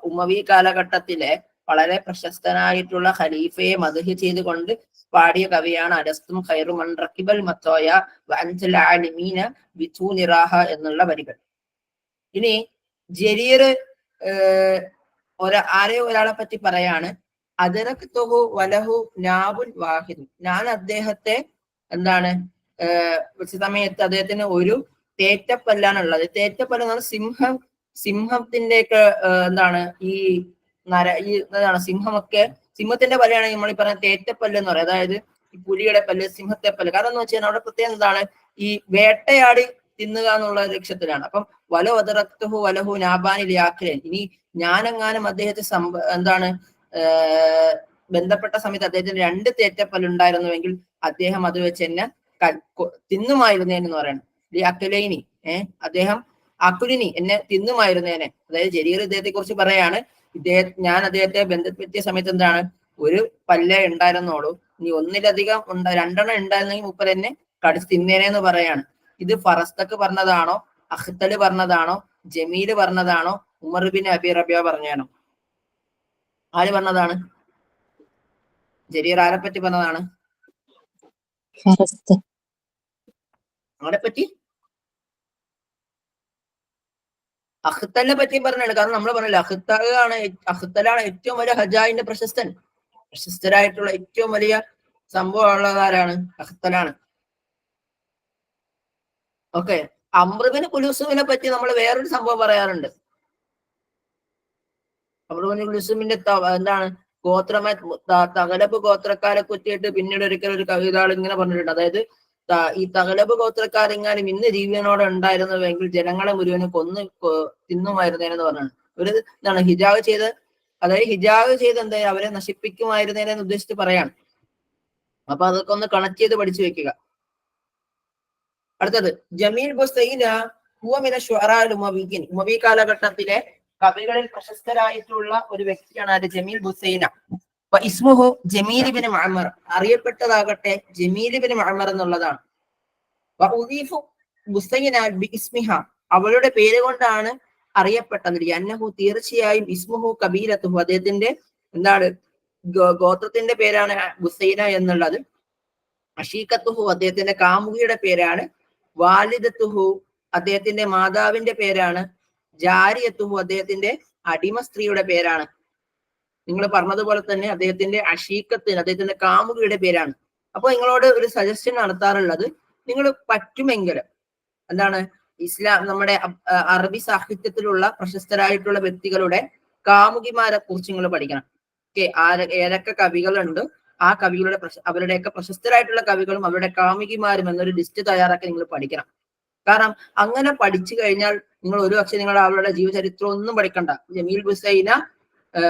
ഉമവി കാലഘട്ടത്തിലെ വളരെ പ്രശസ്തനായിട്ടുള്ള ഖലീഫയെ മദ്ഹ് ചെയ്തുകൊണ്ട് പാടിയ കവിയാണ്. അലസ്തും ഖൈറു മൻ റകിബൽ മത്തോയ വഅൻതൽ ആലിമീന ബിതൂനി റാഹ എന്നുള്ള വരികൾ. ഇനി ജരീർ ഒരാളെ പറ്റി പറയാണ്, അദറക്തുഹു വലഹു നാബുൻ വാഹിദ്. ഞാൻ അദ്ദേഹത്തെ സമയത്ത് അദ്ദേഹത്തിന് ഒരു തേറ്റപ്പല്ലാണ്. തേറ്റപ്പല്ല് എന്ന് പറഞ്ഞാൽ സിംഹത്തിന്റെ ഒക്കെ ഈ സിംഹത്തിന്റെ പല്ലാണ് നമ്മൾ ഈ പറയുന്ന തേറ്റപ്പല്ല് എന്ന് പറയുന്നത്. അതായത് ഈ പുലിയുടെ പല്ല്, സിംഹത്തെ പല്ല്. കാരണം എന്ന് വെച്ചാൽ അവിടെ പ്രത്യേകം ഈ വേട്ടയാടി തിന്നുക എന്നുള്ള ലക്ഷ്യത്തിലാണ്. അപ്പം വലോ അതറക്തുഹു വലഹു നാബാനി ലിയാഖിലൻ. ഇനി ഞാനെങ്ങാനും അദ്ദേഹത്തെ ബന്ധപ്പെട്ട സമയത്ത് അദ്ദേഹത്തിന് 2 തേറ്റപ്പല്ലുണ്ടായിരുന്നുവെങ്കിൽ അദ്ദേഹം അത് വെച്ച് എന്നെ തിന്നുമായിരുന്നേനെന്ന് പറയണം. അദ്ദേഹം അക്കുലിനി എന്നെ തിന്നുമായിരുന്നേനെ. അതായത് ജരീർ ഇദ്ദേഹത്തെ കുറിച്ച് പറയാണ്, ഞാൻ അദ്ദേഹത്തെ ബന്ധപ്പെടുത്തിയ സമയത്ത് എന്താണ്, ഒരു പല്ലേ ഉണ്ടായിരുന്നോളൂ, ഇനി ഒന്നിലധികം രണ്ടെണ്ണം ഉണ്ടായിരുന്നെങ്കിൽ മൂപ്പർ എന്നെ കടിച്ച് തിന്നേനെന്ന് പറയാണ്. ഇത് ഫറസ്തക്ക് പറഞ്ഞതാണോ, അഖ്തല് പറഞ്ഞതാണോ, ജമീല് പറഞ്ഞതാണോ, ഉമർ ബിൻ അബി റബിയ പറഞ്ഞാണോ? ആര് പറഞ്ഞതാണ്? ജരീർ ആരെ പറ്റി പറഞ്ഞതാണ്? ആരെ പറ്റി? അഖ്തലിനെ പറ്റി പറഞ്ഞാണ്. കാരണം നമ്മൾ പറഞ്ഞില്ല, അഖ്തലാണ് ഏറ്റവും വലിയ ഹജായിന്റെ പ്രശസ്തരായിട്ടുള്ള ഏറ്റവും വലിയ സംഭവം ഉള്ളതാരാണ്? അഖ്തലാണ്. ഓക്കെ. അംറുബിന് കുലൂസുമിനെ പറ്റി നമ്മൾ വേറൊരു സംഭവം പറയാറുണ്ട്. അംറുബിന് കുലൂസുമിന്റെ എന്താണ് തഗലബ് ഗോത്രക്കാരെ കുറ്റിയിട്ട് പിന്നീട് ഒരിക്കൽ ഒരു കവിത ഇങ്ങനെ പറഞ്ഞിട്ടുണ്ട്. അതായത് ഈ തഗലബ് ഗോത്രക്കാരെങ്ങാനും ഇന്ന് ജീവനോടെ ഉണ്ടായിരുന്നുവെങ്കിൽ ജനങ്ങളെ മുഴുവനും കൊന്ന് തിന്നുമായിരുന്നേനെന്ന് പറഞ്ഞാണ്. ഒരു എന്താണ് ഹിജാബ് ചെയ്ത്, അതായത് ഹിജാബ് ചെയ്ത് എന്താ അവരെ നശിപ്പിക്കുമായിരുന്നേനെന്ന് ഉദ്ദേശിച്ച് പറയാണ്. അപ്പൊ അതൊക്കെ ഒന്ന് കണക്ട് ചെയ്ത് പഠിച്ചു വെക്കുക. അടുത്തത് ജമീൽ ബുസൈന ഉമവി കാലഘട്ടത്തിലെ കവികളിൽ പ്രശസ്തരായിട്ടുള്ള ഒരു വ്യക്തിയാണ് ആര്? ജമീൽ ബുസൈന. ഇസ്മുഹു ജമീൽ ഇബ്നു മഅ്മർ, അറിയപ്പെട്ടതാകട്ടെ ജമീൽ ഇബ്നു മഅ്മർ എന്നുള്ളതാണ്. ബുസൈന ബിഇസ്മിഹ, അവളുടെ പേര് കൊണ്ടാണ് അറിയപ്പെട്ടത്. അന്നഹു, തീർച്ചയായും, ഇസ്മുഹു കബീലത്തുഹു, അദ്ദേഹത്തിന്റെ എന്താണ് ഗോത്രത്തിന്റെ പേരാണ് ബുസൈന എന്നുള്ളത്. അഷീഖത്തുഹു, അദ്ദേഹത്തിന്റെ കാമുകിയുടെ പേരാണ്. വാലിദത്തുഹു, അദ്ദേഹത്തിന്റെ മാതാവിന്റെ പേരാണ്. ജാരിയത്തുഹു, അദ്ദേഹത്തിന്റെ അടിമ സ്ത്രീയുടെ പേരാണ്. നിങ്ങൾ പറഞ്ഞതുപോലെ തന്നെ അദ്ദേഹത്തിന്റെ അഷീഖത്തിന്, അദ്ദേഹത്തിന്റെ കാമുകിയുടെ പേരാണ്. അപ്പൊ നിങ്ങളോട് ഒരു സജഷൻ നടത്താറുള്ളത്, നിങ്ങൾ പറ്റുമെങ്കിൽ എന്താണ് നമ്മുടെ അറബി സാഹിത്യത്തിലുള്ള പ്രശസ്തരായിട്ടുള്ള വ്യക്തികളുടെ കാമുകിമാരെ കുറിച്ച് നിങ്ങൾ പഠിക്കണം. ഏതൊക്കെ കവികളുണ്ട്, ആ കവികളുടെ അവരുടെയൊക്കെ പ്രശസ്തരായിട്ടുള്ള കവികളും അവരുടെ കാമുകിമാരും എന്നൊരു ലിസ്റ്റ് തയ്യാറാക്കി നിങ്ങൾ പഠിക്കണം. കാരണം അങ്ങനെ പഠിച്ചു കഴിഞ്ഞാൽ നിങ്ങൾ ഒരു പക്ഷേ നിങ്ങൾ അവരുടെ ജീവചരിത്രം ഒന്നും പഠിക്കണ്ട, ജമീൽ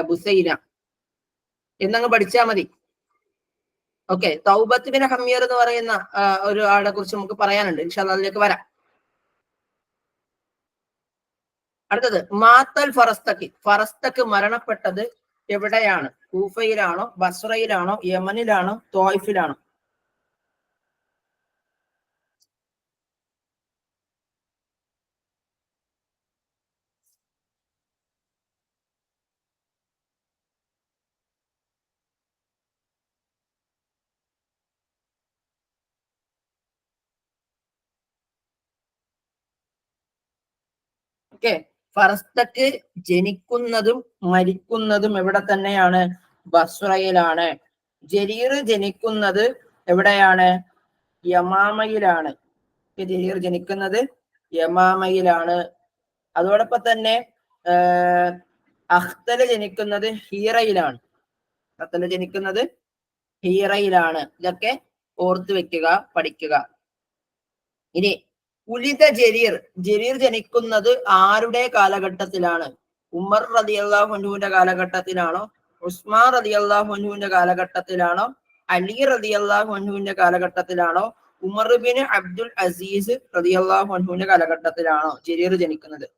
ബുസൈന എന്നങ്ങ് പഠിച്ചാൽ മതി. ഓക്കെ. തൗബത്ത് ബിൻ ഹമീർ എന്ന് പറയുന്ന ഒരു ആളെ കുറിച്ച് നമുക്ക് പറയാനുണ്ട്. ഇൻഷാ അല്ലാഹ് അതിലേക്ക് വരാം. അടുത്തത് മാത്തൽ ഫറസ്തക്ക് മരണപ്പെട്ടത് എവിടെയാണ്? കൂഫയിലാണോ, ബസ്രയിലാണോ, യമനിലാണോ, തോയിഫിലാണോ? ഓക്കെ. ഫറസ്തക്ക് ജനിക്കുന്നതും മരിക്കുന്നതും എവിടെ തന്നെയാണ്? ബസ്രയിലാണ്. ജരീർ ജനിക്കുന്നത് എവിടെയാണ്? യമാമയിലാണ്. ജരീർ ജനിക്കുന്നത് യമാമയിലാണ്. അതോടൊപ്പം തന്നെ അഖ്തല് ജനിക്കുന്നത് ഹീറയിലാണ്. ഇതൊക്കെ ഓർത്ത് വെക്കുക, പഠിക്കുക. ഇനി ഉലിത ജരീർ ജനിക്കുന്നത് ആരുടെ കാലഘട്ടത്തിലാണ്? ഉമർ റളിയല്ലാഹു അൻഹുവിന്റെ കാലഘട്ടത്തിലാണോ, ഉസ്മാൻ റളിയല്ലാഹു അൻഹുവിന്റെ കാലഘട്ടത്തിലാണോ, അലി റളിയല്ലാഹു അൻഹുവിന്റെ കാലഘട്ടത്തിലാണോ, ഉമർ ബിൻ അബ്ദുൽ അസീസ് റളിയല്ലാഹു അൻഹുവിന്റെ കാലഘട്ടത്തിലാണോ ജരീർ ജനിക്കുന്നത്?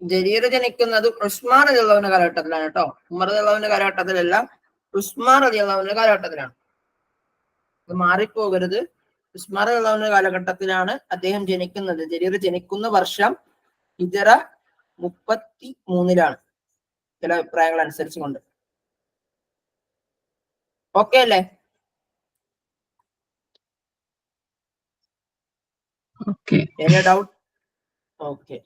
ജരീർ ജനിക്കുന്നത് ഉസ്മാൻ റളിയല്ലാഹുവിന്റെ കാലഘട്ടത്തിലാണ് കേട്ടോ. ഉമർ റളിയല്ലാഹുവിന്റെ കാലഘട്ടത്തിലല്ല, ഉസ്മാൻ റളിയല്ലാഹുവിന്റെ കാലഘട്ടത്തിലാണ്. ഇത് മാറിപ്പോകരുത്. ഉസ്മാൻ റളിയല്ലാഹുവിന്റെ കാലഘട്ടത്തിലാണ് അദ്ദേഹം ജനിക്കുന്നത്. ജരീർ ജനിക്കുന്ന വർഷം ഹിജറ 33-ലാണ് ചില അഭിപ്രായങ്ങൾ അനുസരിച്ചുകൊണ്ട്. ഓക്കെ അല്ലേ? ഓക്കെ. Any doubt? ഓക്കെ.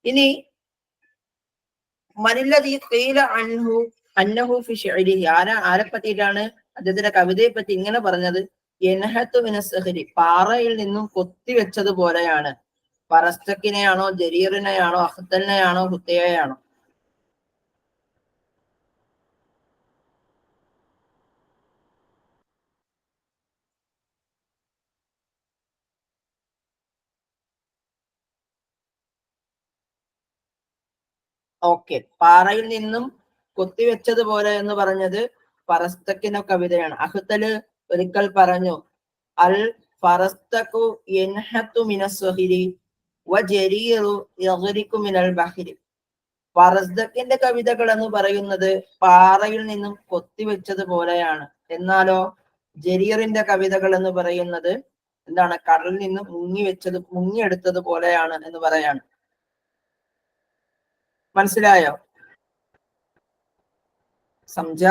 ഇനി ആരെ പറ്റിയിട്ടാണ് അദ്ദേഹത്തിന്റെ കവിതയെ പറ്റി ഇങ്ങനെ പറഞ്ഞത്? പാറയിൽ നിന്നും കൊത്തിവെച്ചതുപോലെയാണ്. ഫറസ്തക്കിനെയാണോ, ജരീറിനെയാണോ, അഖ്തലിനെയാണോ, ഹുത്തയെയാണോ? ഓക്കെ, പാറയിൽ നിന്നും കൊത്തിവെച്ചതുപോലെ എന്ന് പറഞ്ഞത് ഫറസ്തക്കിന്റെ കവിതയാണ്. അഹ്തല് ഒരിക്കൽ പറഞ്ഞു, അൽ ഫറസ്തഖു യൻഹത്തു മിനസ്സഹിരി വജരീറു യഗ്രിഖു മിനൽ ബഹരി. ഫറസ്തക്കിന്റെ കവിതകൾ എന്ന് പറയുന്നത് പാറയിൽ നിന്നും കൊത്തിവെച്ചതുപോലെയാണ്. എന്നാലോ ജരീറിന്റെ കവിതകൾ എന്ന് പറയുന്നത് എന്താണ്? കടലിൽ നിന്നും മുങ്ങിയെടുത്തത് പോലെയാണ് എന്ന് പറയാണ്. മനസ്സിലായോ? സംജ?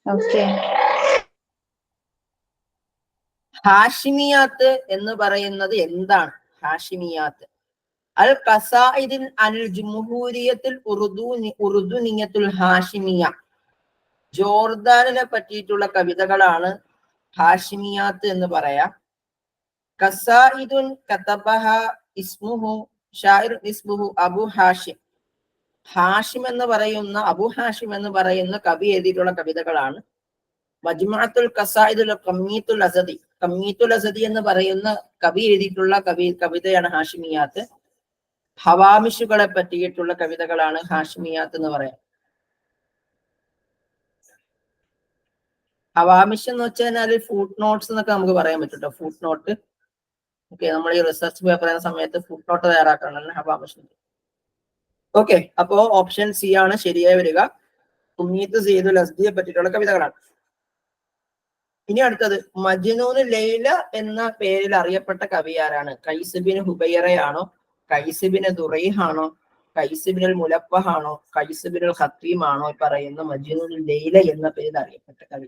ഓക്കെ. ഹാഷിമിയാത്ത് എന്ന് പറയുന്നത് എന്താണ്? ഹാഷിമിയാത്ത് അൽ ഖസായിദിൻ അൽ ജുംഹൂരിയത്തുൽ ഉറുദുനിയത്തുൽ ഹാഷിമിയ. ജോർദാനിനെ പറ്റിയിട്ടുള്ള കവിതകളാണ് ഹാഷിമിയാത്ത് എന്ന് പറയാം. ഖസായിദുൻ കതബഹ ഇസ്മുഹു ഷാഇർ ഇസ്മുഹു അബു ഹാഷിം. ഹാഷിം എന്ന് പറയുന്ന അബു ഹാഷിം എന്ന് പറയുന്ന കവി എഴുതിയിട്ടുള്ള കവിതകളാണ്. മജ്മുഅത്തുൽ ഖസായിദുൽ ഖമ്മീത്തുൽ അസദി. ഖമ്മീത്തുൽ അസദി എന്ന് പറയുന്ന കവി എഴുതിയിട്ടുള്ള കവിതയാണ് ഹാഷിമിയാത്ത്. ഹവാമിഷുകളെ പറ്റിയിട്ടുള്ള കവിതകളാണ് ഹാഷിമിയാത്ത് എന്ന് പറയാം. ഹവാമിഷ് എന്ന് വെച്ചാൽ ഫുട് നോട്ട്സ് എന്നൊക്കെ നമുക്ക് പറയാൻ പറ്റും കേട്ടോ. ഫുട് നോട്ട്. ഓക്കെ, നമ്മൾ ഈ റിസർച്ച് പേപ്പർ ചെയ്യുന്ന സമയത്ത് ഫുട് നോട്ട് തയ്യാറാക്കണം ഹവാമിഷ്. ഓക്കെ, അപ്പോ ഓപ്ഷൻ സി ആണ് ശരിയായി വരിക. കുഞ്ഞീത്ത് സയ്യിദുൽ അസ്ദിയെ പറ്റിയിട്ടുള്ള കവിതകളാണ്. ഇനി അടുത്തത് മജ്നൂൻ ലൈല എന്ന പേരിൽ അറിയപ്പെട്ട കവി ആരാണ്? കൈസ് ബിൻ ഹുബൈറയാണോ, കൈസ് ബിൻ ദുറൈഹാണോ, കൈസ് ബിൻ മുലബ്ബഹാണോ, കൈസ് ബിൻ ഖത്തീമാണോ ഈ പറയുന്ന മജ്നൂൻ ലൈല എന്ന പേരിൽ അറിയപ്പെട്ട കവി?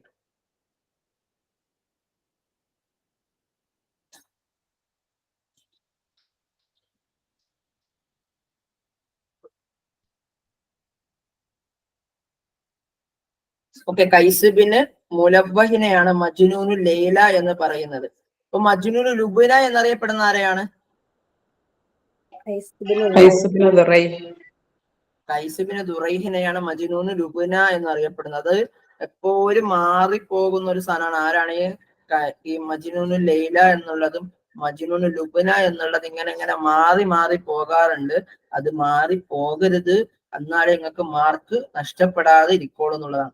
ഓക്കെ, കൈസ് ബിൻ മുലബ്ബഹിനെയാണ് മജ്നൂൻ ലൈല എന്ന് പറയുന്നത്. അപ്പൊ മജ്നൂൻ ലുബ്ന എന്നറിയപ്പെടുന്ന ആരെയാണ്? കൈസ് ബിൻ ദുറൈഹിനെയാണ് മജ്നൂൻ ലുബ്ന എന്നറിയപ്പെടുന്നത്. എപ്പോഴും മാറിപ്പോകുന്ന ഒരു സാധനമാണ്. ആരാണ് ഈ മജ്നൂൻ ലൈല എന്നുള്ളതും മജ്നൂൻ ലുബ്ന എന്നുള്ളത് ഇങ്ങനെ മാറി പോകാറുണ്ട്. അത് മാറി പോകരുത്, എന്നാലേ നിങ്ങൾക്ക് മാർക്ക് നഷ്ടപ്പെടാതെ ഇരിക്കോളൂ എന്നുള്ളതാണ്.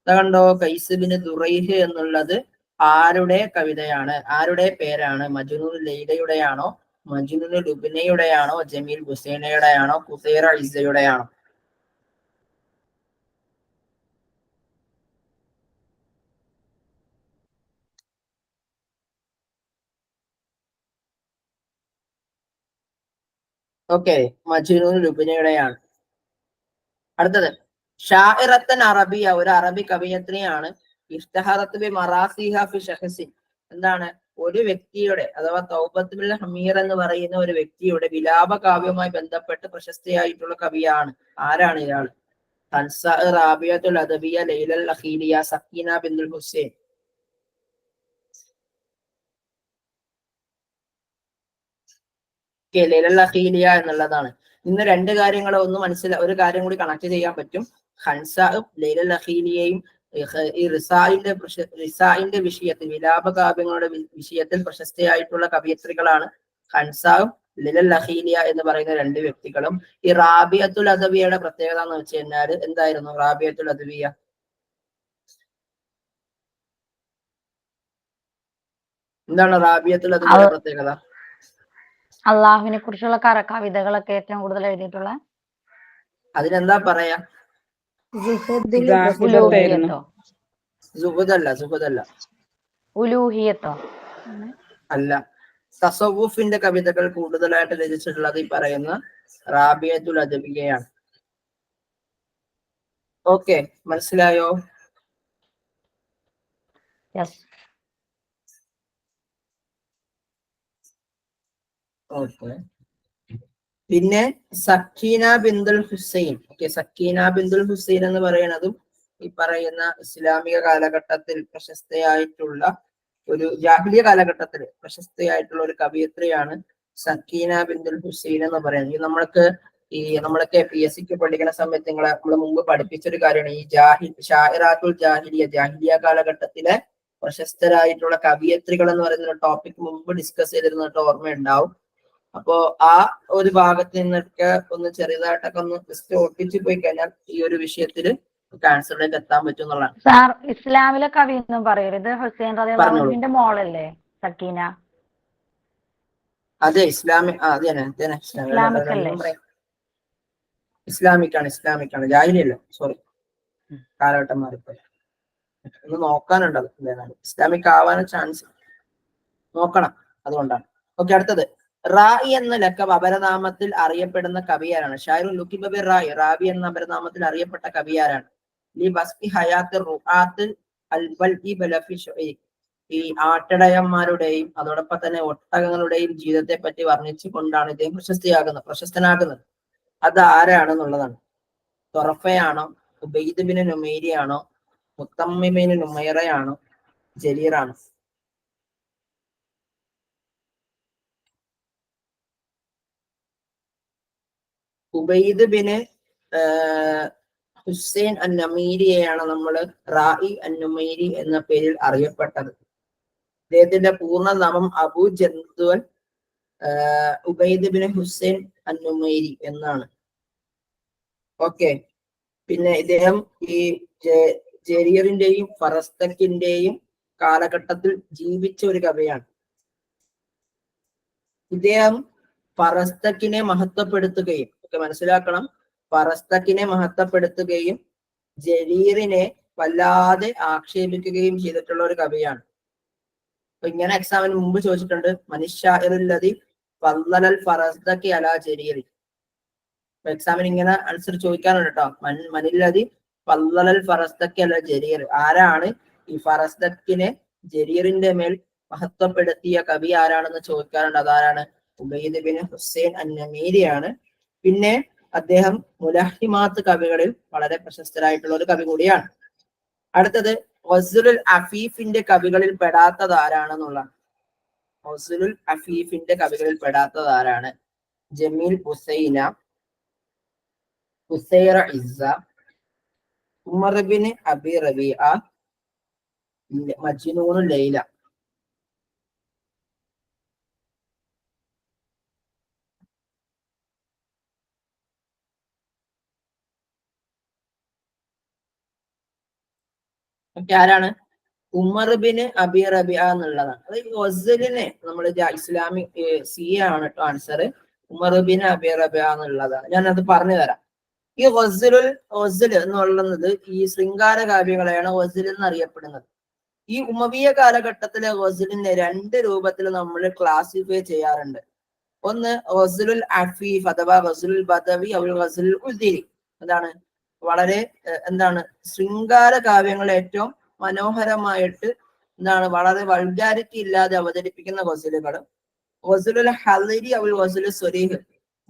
കണ്ടോ, കൈസ് ബിൻ ദുറൈഹ് എന്നുള്ളത് ആരുടെ കവിതയാണ്? ആരുടെ പേരാണ്? മജ്നൂൻ ലൈലയുടെയാണോ, മജ്നൂൻ ലുബ്നയുടെയാണോ, ജമീൽ ഹുസൈനയുടെയാണോ, ഖുസൈറ ഇസ്സയുടെയാണോ? ഓക്കെ, മജ്നൂൻ ലുബ്നയുടെയാണ്. അടുത്തത് ഷാഇറത്തൻ അറബിയ, ഒരു അറബി കവിയത്രിയാണ്. ഇഷ്തഹറത്ത് ബി മറാസിഹ ഫി ഷഖ്സിൻ. എന്താണ്? ഒരു വ്യക്തിയുടെ അഥവാ തൗബത്ത് ബിൽ ഹമീർ എന്ന് പറയുന്ന ഒരു വ്യക്തിയുടെ വിലാപ കാവ്യവുമായി ബന്ധപ്പെട്ട് പ്രശസ്തിയായിട്ടുള്ള കവിയാണ്. ആരാണ് ഇയാൾ? ഹൻസ റാബിയത്തുൽ അദബിയ, ലൈലൽ അഖീലിയ, സക്കീന ബിന്തുൽ ഹുസൈൻ. ലൈലൽ അഖീലിയ എന്നുള്ളതാണ്. ഇന്ന് രണ്ട് കാര്യങ്ങളെ ഒന്ന് ഒരു കാര്യം കൂടി കണക്ട് ചെയ്യാൻ പറ്റും. ഹൻസാവും ലൈലൽ അഖീലിയയും ഈ റിസായിന്റെ വിഷയത്തിൽ, വിലാപകാവ്യങ്ങളുടെ വിഷയത്തിൽ പ്രശസ്തയായിട്ടുള്ള കവിയത്രികളാണ് ഹൻസാവും ലൈലൽ അഖീലിയ എന്ന് പറയുന്ന രണ്ട് വ്യക്തികളും. ഈ റാബിയത്തുൽ അദവിയയുടെ പ്രത്യേകത എന്ന് വെച്ച് കഴിഞ്ഞാൽ എന്തായിരുന്നു? റാബിയത്തുൽ അദവിയ എന്താണ്? റാബിയത്തുൽ അദവിയയുടെ പ്രത്യേകത അള്ളാഹുവിനെ കുറിച്ചുള്ള കവിതകളൊക്കെ ഏറ്റവും കൂടുതൽ എഴുതിയിട്ടുള്ള. അതിനെന്താ പറയാ? ഉലൂഹിയത്തോ അല്ല, തസവൂഫിന്റെ കവിതകൾ കൂടുതലായിട്ട് രചിച്ചിട്ടുള്ളത് ഈ പറയുന്ന റാബിയത്തുൽ അദവിയയാണ്. ഓക്കെ, മനസ്സിലായോ? ഓക്കെ, പിന്നെ സക്കീന ബിന്തുൽ ഹുസൈൻ. ഓക്കെ, സക്കീന ബിന്തുൽ ഹുസൈൻ എന്ന് പറയുന്നതും ഈ പറയുന്ന ഇസ്ലാമിക കാലഘട്ടത്തിൽ പ്രശസ്തയായിട്ടുള്ള ഒരു, ജാഹിലിയ കാലഘട്ടത്തിൽ പ്രശസ്തയായിട്ടുള്ള ഒരു കവിയത്രിയാണ് സക്കീന ബിന്തുൽ ഹുസൈൻ എന്ന് പറയുന്നത്. നമ്മളൊക്കെ PSCക്ക് പഠിക്കുന്ന സമയത്ത് നമ്മൾ മുമ്പ് പഠിപ്പിച്ചൊരു കാര്യമാണ് ഈ ഷാഇറാത്തുൽ ജാഹിലിയ കാലഘട്ടത്തിലെ പ്രശസ്തരായിട്ടുള്ള കവിയത്രികൾ എന്ന് പറയുന്ന ടോപ്പിക് മുമ്പ് ഡിസ്കസ് ചെയ്തിരുന്നിട്ട് ഓർമ്മയുണ്ടാവും. അപ്പോ ആ ഒരു ഭാഗത്ത് നിന്നൊക്കെ ഒന്ന് ചെറുതായിട്ടൊക്കെ ഒന്ന് ജസ്റ്റ് ഒട്ടിച്ചു പോയി കഴിഞ്ഞാൽ ഈ ഒരു വിഷയത്തിൽ ആൻസറിലേക്ക് എത്താൻ പറ്റും എന്നുള്ളതാണ്. സാർ, ഇസ്ലാമിലെ കവി എന്നും പറയരുത്. ഹുസൈൻ റളിയല്ലാഹു പറഞ്ഞോളൂ. അൻഹുവിന്റെ മോളല്ലേ സക്കീന? അതെ, ഇസ്ലാമിക്. അത് തന്നെ ഇസ്ലാമിക് അല്ലേ? ഇസ്ലാമിക് ആണ്, ജാഹിലിയല്ല. സോറി, കാലഘട്ടം മാറിപ്പോയി. ഒന്ന് നോക്കാനുണ്ട്. അത് ഇസ്ലാമിക് ആവാനും ചാൻസ് നോക്കണം, അതുകൊണ്ടാണ്. ഓക്കെ, അടുത്തത് റായി എന്ന ലക്കബ് അപരനാമത്തിൽ അറിയപ്പെടുന്ന കവിയാരാണ്? ഷായറുൽ ലുക്കിബ ബിർ റായി, റാബി എന്ന അപരനാമത്തിൽ അറിയപ്പെട്ട കവിയാരാണ്? ലി ബസ്കി ഹയാത്ത് റുആത്ത് അൽബൽഇ ബലഫി ഷുഈ, ഈ ആട്ടിടയന്മാരുടെയും അതോടൊപ്പം തന്നെ ഒട്ടകങ്ങളുടെയും ജീവിതത്തെ പറ്റി വർണ്ണിച്ചു കൊണ്ടാണ് ഇദ്ദേഹം പ്രശസ്തനാകുന്നത്. അത് ആരാണെന്നുള്ളതാണ്. തൊറഫയാണോ, ഉബൈദ് ബിൻ നുമൈരി ആണോ, മുത്തമ്മിമിൻ നുമൈറയാണോ, ജരീറാണോ? ഉബൈദ് ബിന് ഹുസൈൻ അൻ നമീരിയെയാണ് നമ്മൾ റായി അൻ നുമൈരി എന്ന പേരിൽ അറിയപ്പെട്ടത്. അദ്ദേഹത്തിന്റെ പൂർണ്ണനാമം അബു ജന്തുൽ ഉബൈദ് ബിൻ ഹുസൈൻ അൻ നുമൈരി എന്നാണ്. ഓക്കെ, പിന്നെ ഇദ്ദേഹം ഈ ജരീറിന്റെയും ഫറസ്തക്കിന്റെയും കാലഘട്ടത്തിൽ ജീവിച്ച ഒരു കവിയാണ്. ഇദ്ദേഹം ഫറസ്തക്കിനെ മഹത്വപ്പെടുത്തുകയും, ഒക്കെ മനസ്സിലാക്കണം, ഫറസ്തക്കിനെ മഹത്വപ്പെടുത്തുകയും ജരീറിനെ വല്ലാതെ ആക്ഷേപിക്കുകയും ചെയ്തിട്ടുള്ള ഒരു കവിയാണ്. അപ്പൊ ഇങ്ങനെ എക്സാമിന് മുമ്പ് ചോദിച്ചിട്ടുണ്ട്, മനിഷാഇറുല്ലദി ഫളലൽ ഫറസ്തക്കി അലാ ജരീറി. എക്സാമിന് ഇങ്ങനെ ആൻസർ ചോദിക്കാനുണ്ട് കേട്ടോ. മനില്ലദി ഫളലൽ ഫറസ്തക്കി അലാ ജരീർ, ആരാണ് ഈ ഫറസ്തക്കിനെ ജരീറിന്റെ മേൽ മഹത്വപ്പെടുത്തിയ കവി ആരാണെന്ന് ചോദിക്കാറുണ്ട്. അതാരാണ്? ഉബൈദ് ബിൻ ഹുസൈൻ അൻ നമീരിയാണ്. പിന്നെ അദ്ദേഹം മുലഹിമാത്ത് കവികളിൽ വളരെ പ്രശസ്തരായിട്ടുള്ള ഒരു കവി കൂടിയാണ്. അടുത്തത് ഗസ്ലുൽ അഫീഫിന്റെ കവികളിൽ പെടാത്തത് ആരാണെന്നുള്ളതാണ്. ഗസ്ലുൽ അഫീഫിന്റെ കവികളിൽ പെടാത്തത് ആരാണ്? ജമീൽ ഹുസൈന, ഹുസൈറ ഇസ്സ, Umar bin Abi Rabia, Majnun Laila. ആരാണ്? ഉമർ ബിൻ അബി റബിഅ എന്നുള്ളതാണ്. അത് ഗസലിനെ നമ്മൾ ഇസ്ലാമിക് സി ആണ് കേട്ടോ ആൻസർ. ഉമർ ബിൻ അബി റബിഅ എന്നുള്ളതാണ്. ഞാനത് പറഞ്ഞു തരാം. ഈ ഗസൽ എന്നുള്ളത് ഈ ശൃംഗാര കാവ്യങ്ങളെയാണ് ഗസൽ എന്ന് അറിയപ്പെടുന്നത്. ഈ ഉമവിയ കാലഘട്ടത്തിലെ ഗസലിനെ രണ്ട് രൂപത്തിൽ നമ്മൾ ക്ലാസിഫൈ ചെയ്യാറുണ്ട്. ഒന്ന് ഗസലുൽ അഫീഫ് അഥവാ ഗസലുൽ ബദവി, ഗസലുൽ ഉദ്ദിരി. എന്താണ്? വളരെ ശൃംഗാര കാവ്യങ്ങൾ ഏറ്റവും മനോഹരമായിട്ട് വളരെ വൾഗാരിറ്റി ഇല്ലാതെ അവതരിപ്പിക്കുന്ന ഗസലുകളും, ഗസലുൽ ഹലരി ഗസലുൽ സ്വരീഹ്,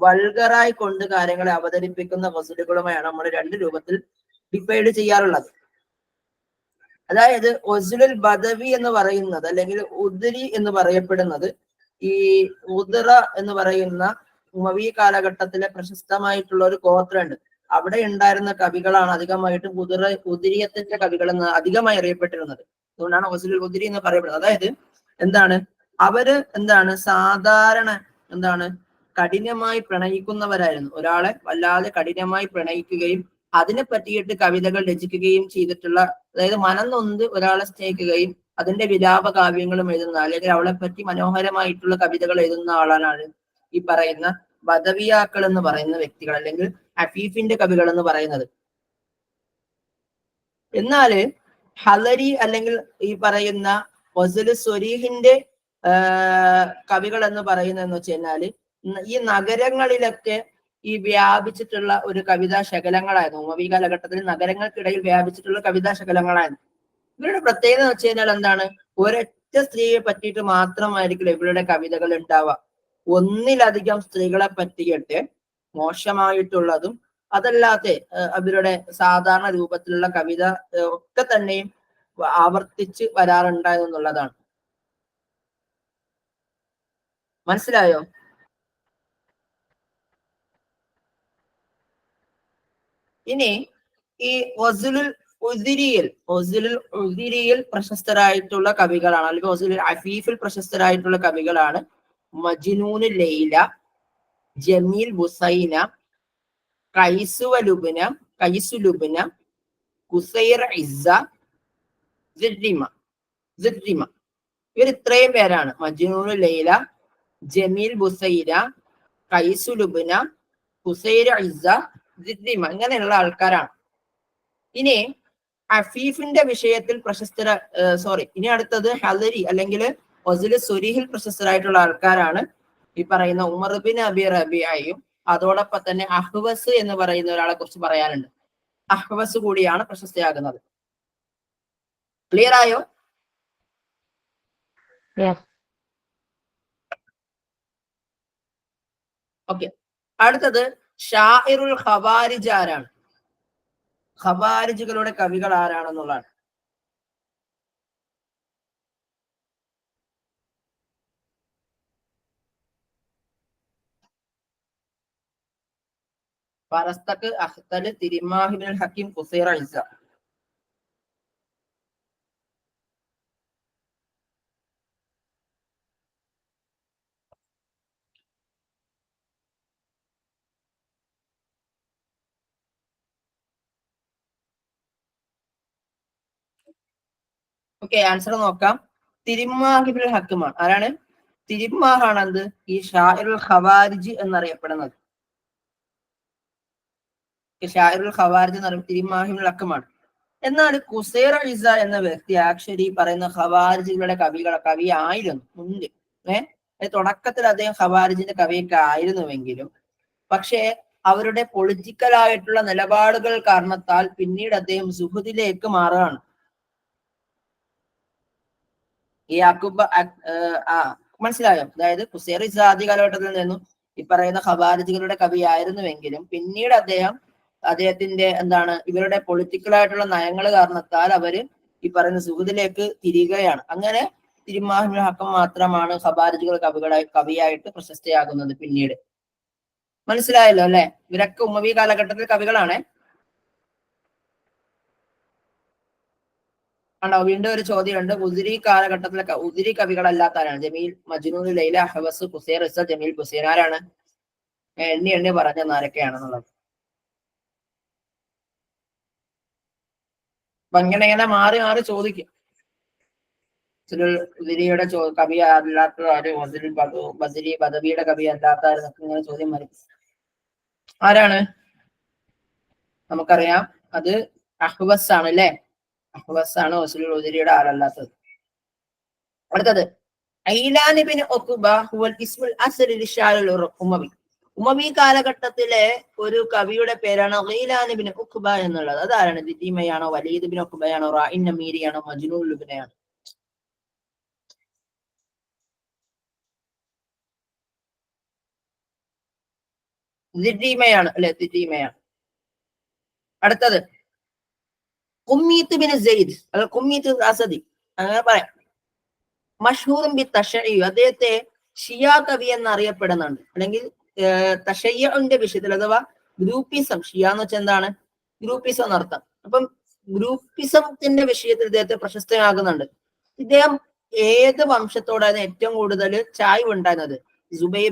വൾഗറായി കൊണ്ട് കാര്യങ്ങളെ അവതരിപ്പിക്കുന്ന ഗസലുകളുമായാണ് നമ്മൾ രണ്ട് രൂപത്തിൽ ഡിവൈഡ് ചെയ്യാറുള്ളത്. അതായത് ഗസലുൽ ബദവി എന്ന് പറയുന്നത് അല്ലെങ്കിൽ ഉദ്രി എന്ന് പറയപ്പെടുന്നത് ഈ ഉദ്റ എന്ന് പറയുന്ന ഉമവി കാലഘട്ടത്തിലെ പ്രശസ്തമായിട്ടുള്ള ഒരു ഗോത്രമുണ്ട്. അവിടെ ഉണ്ടായിരുന്ന കവികളാണ് അധികമായിട്ടും ഉദിരിയത്തിന്റെ കവികൾ എന്ന് അധികമായി അറിയപ്പെട്ടിരുന്നത്. അതുകൊണ്ടാണ് ഗസലുൽ ഉദ്രി എന്ന് പറയപ്പെടുന്നത്. അതായത് അവര് സാധാരണ കഠിനമായി പ്രണയിക്കുന്നവരായിരുന്നു. ഒരാളെ വല്ലാതെ കഠിനമായി പ്രണയിക്കുകയും അതിനെ പറ്റിയിട്ട് കവിതകൾ രചിക്കുകയും ചെയ്തിട്ടുള്ള, അതായത് മനം നൊന്ത് ഒരാളെ സ്നേഹിക്കുകയും അതിന്റെ വിലാപ കാവ്യങ്ങളും എഴുതുന്ന, അല്ലെങ്കിൽ അവളെ പറ്റി മനോഹരമായിട്ടുള്ള കവിതകൾ എഴുതുന്ന ആളാണ് ഈ പറയുന്ന ബദവിയാക്കൾ എന്ന് പറയുന്ന വ്യക്തികൾ, അല്ലെങ്കിൽ അഫീഫിന്റെ കവികൾ എന്ന് പറയുന്നത്. എന്നാല് ഹലരി അല്ലെങ്കിൽ ഈ പറയുന്ന ഗസൽ സ്വരീഹിന്റെ കവികൾ എന്ന് പറയുന്നതെന്ന് വെച്ച് കഴിഞ്ഞാല് ഈ നഗരങ്ങളിലൊക്കെ ഈ വ്യാപിച്ചിട്ടുള്ള ഒരു കവിതാ ശകലങ്ങളായിരുന്നു. ഉമവി കാലഘട്ടത്തിൽ നഗരങ്ങൾക്കിടയിൽ വ്യാപിച്ചിട്ടുള്ള കവിതാ ശകലങ്ങളായിരുന്നു. ഇവരുടെ പ്രത്യേകത എന്ന് വെച്ച് കഴിഞ്ഞാൽ ഒരൊറ്റ സ്ത്രീയെ പറ്റിയിട്ട് മാത്രമായിരിക്കില്ല ഇവരുടെ കവിതകൾ ഉണ്ടാവുക. ഒന്നിലധികം സ്ത്രീകളെ പറ്റിയിട്ട് മോശമായിട്ടുള്ളതും അതല്ലാതെ അവരുടെ സാധാരണ രൂപത്തിലുള്ള കവിത ഒക്കെ തന്നെയും ആവർത്തിച്ച് വരാറുണ്ടായെന്നുള്ളതാണ്. മനസ്സിലായോ? ഇനി ഈ ഗസലുൽ ഉദിരിയിൽ പ്രശസ്തരായിട്ടുള്ള കവികളാണ്, അല്ലെങ്കിൽ ഗസലുൽ അഫീഫിൽ പ്രശസ്തരായിട്ടുള്ള കവികളാണ് മജ്നൂന് ലൈല, ജമീൽ ബുസൈന, കൈസുലുബന, കുസൈർ ഇസ്സ, സിദ്ദിമ. ഇവർ ഇത്രയും പേരാണ്. മജ്നൂന് ലൈല, ജമീൽ ബുസൈന, കൈസുലുബന, കുസൈർ ഇസ്സ, സിദ്ദിമ, ഇങ്ങനെയുള്ള ആൾക്കാരാണ്. ഇനി അഫീഫിന്റെ വിഷയത്തിൽ ഇനി അടുത്തത് ഹദരി അല്ലെങ്കിൽ വസ്ലു സുരീഹിൽ പ്രശസ്തരായിട്ടുള്ള ആൾക്കാരാണ് ഈ പറയുന്ന ഉമർ ബിൻ അബി റബീഅയും അതോടൊപ്പം തന്നെ അഹ്വസ് എന്ന് പറയുന്ന ഒരാളെ കുറിച്ച് പറയാനുണ്ട്. അഹ്വസ് കൂടിയാണ് പ്രശസ്തയാകുന്നത്. ക്ലിയർ ആയോ? ഓക്കെ. അടുത്തത് ഷാഇറുൽ ഖവാരിജ് ആരാണ്? ഖവാരിജുകളുടെ കവികൾ ആരാണെന്നുള്ളതാണ്. ഫറസ്തഖ്, അഖ്തൽ, തിരിമാഹ് ഇബ്നുൽ ഹക്കീം, ഖുസൈർ ഇസ്സ. ഓക്കെ, ആൻസർ നോക്കാം. തിരിമാഹ് ഇബ്നുൽ ഹക്കീമാണ്. ആരാണ്? തിരിമാഹാണ് എന്ത് ഈ ഷാഇറുൽ ഖവാരിജ് എന്നറിയപ്പെടുന്നത്. ഷാഇറുൽ ഖവാരിജ് എന്ന് പറയുന്നത് തിരിമാഹ് ഇബ്നുൽ ഹക്കീമാണ്. എന്നാൽ ഖുസൈർ ഇസ്സ എന്ന വ്യക്തി ആക്ച്വലി പറയുന്ന ഖവാരിജുകളുടെ കവി ആയിരുന്നു മുന്നിൽ. തുടക്കത്തിൽ അദ്ദേഹം ഖവാരിജിന്റെ കവിയൊക്കെ ആയിരുന്നുവെങ്കിലും പക്ഷേ അവരുടെ പൊളിറ്റിക്കൽ ആയിട്ടുള്ള നിലപാടുകൾ കാരണത്താൽ പിന്നീട് അദ്ദേഹം സുഹുദിലേക്ക് മാറുകയാണ്. ഈ മനസ്സിലായോ? അതായത് ഖുസൈർ ഇസ്സ ആദ്യ കാലഘട്ടത്തിൽ നിന്നും ഈ പറയുന്ന ഖവാരിജുകളുടെ കവി ആയിരുന്നുവെങ്കിലും പിന്നീട് അദ്ദേഹത്തിന്റെ ഇവരുടെ പൊളിറ്റിക്കൽ ആയിട്ടുള്ള നയങ്ങൾ കാരണത്താൽ അവര് ഈ പറയുന്ന സുഹുദിലേക്ക് തിരിയുകയാണ്. അങ്ങനെ തിരിമാഹ് ഇബ്നുൽ ഹക്കീം മാത്രമാണ് ഖവാരിജുകൾ കവിയായിട്ട് പ്രശസ്തയാകുന്നത് പിന്നീട്. മനസ്സിലായല്ലോ അല്ലെ? ഇവരൊക്കെ ഉമവി കാലഘട്ടത്തിൽ കവികളാണ്. കണ്ടോ, വീണ്ടും ഒരു ചോദ്യമുണ്ട്. ഉദിരി കാലഘട്ടത്തിലെ ഉദിരി കവികളല്ലാത്തവരാണ് ജമീൽ, മജ്നൂൻ ലൈല, അഹ്വസ്, ഖുസൈർ ഇസ്സ, ജമീൽ ബുസൈന. ആരാണ്? എണ്ണി പറഞ്ഞ ആരൊക്കെയാണെന്നുള്ളത്. അപ്പൊ ഇങ്ങനെ മാറി ചോദിക്കും. ഉദിരിയുടെ കവി അല്ലാത്തവര്, ബദരി ബദവിയുടെ കവി അല്ലാത്തവരെന്നൊക്കെ ഇങ്ങനെ ചോദ്യം വരും. ആരാണ്? നമുക്കറിയാം, അത് അഹ്വസ് ആണ് അല്ലെ? അഹ്വസ് ആണ് വസ്ലുൽ ഉദിരിയുടെ ആളല്ലാത്തത്. അടുത്തത് ഐലാൻ ഇബ്നു ഉഖ്ബ ഹുവൽ ഇസ്മുൽ അസ്ലി ലിശാഇർ ഉമവി. ഉമവി കാലഘട്ടത്തിലെ ഒരു കവിയുടെ പേരാണ് ഐലാൻ ഇബ്നു ഉഖ്ബ എന്നുള്ളത്. അതാരാണ്? ദിദീമയാണോ, വലീദ് ഇബ്നു ഉഖ്ബയാണോ, റാഇൻ നമീരിയാണോ, മജ്നൂൻ ലുബ്നയാണോ? ദിദീമയാണ് അല്ലെ? ദിദീമയാണ്. അടുത്തത് ഖുമ്മീത്ത് ബിൻ സെയ്ദ് അല്ല ഖുമ്മീത്ത് അസദി, അങ്ങനെ പറയാം. മഷ്ഹൂറും ബി തശയ്യു, അദ്ദേഹത്തെ ഷിയാ കവി എന്നറിയപ്പെടുന്നുണ്ട്. അല്ലെങ്കിൽ തശയ്യുന്റെ വിഷയത്തിൽ അഥവാ ഗ്രൂപ്പിസം. ഷിയ എന്ന് വെച്ചാൽ എന്താണ്? ഗ്രൂപ്പിസം എന്നർത്ഥം. അപ്പം ഗ്രൂപ്പിസത്തിന്റെ വിഷയത്തിൽ ഇദ്ദേഹത്തെ പ്രശസ്തനാകുന്നുണ്ട്. ഇദ്ദേഹം ഏത് വംശത്തോടായിരുന്നു ഏറ്റവും കൂടുതൽ ചായ്വ് ഉണ്ടായിരുന്നത്?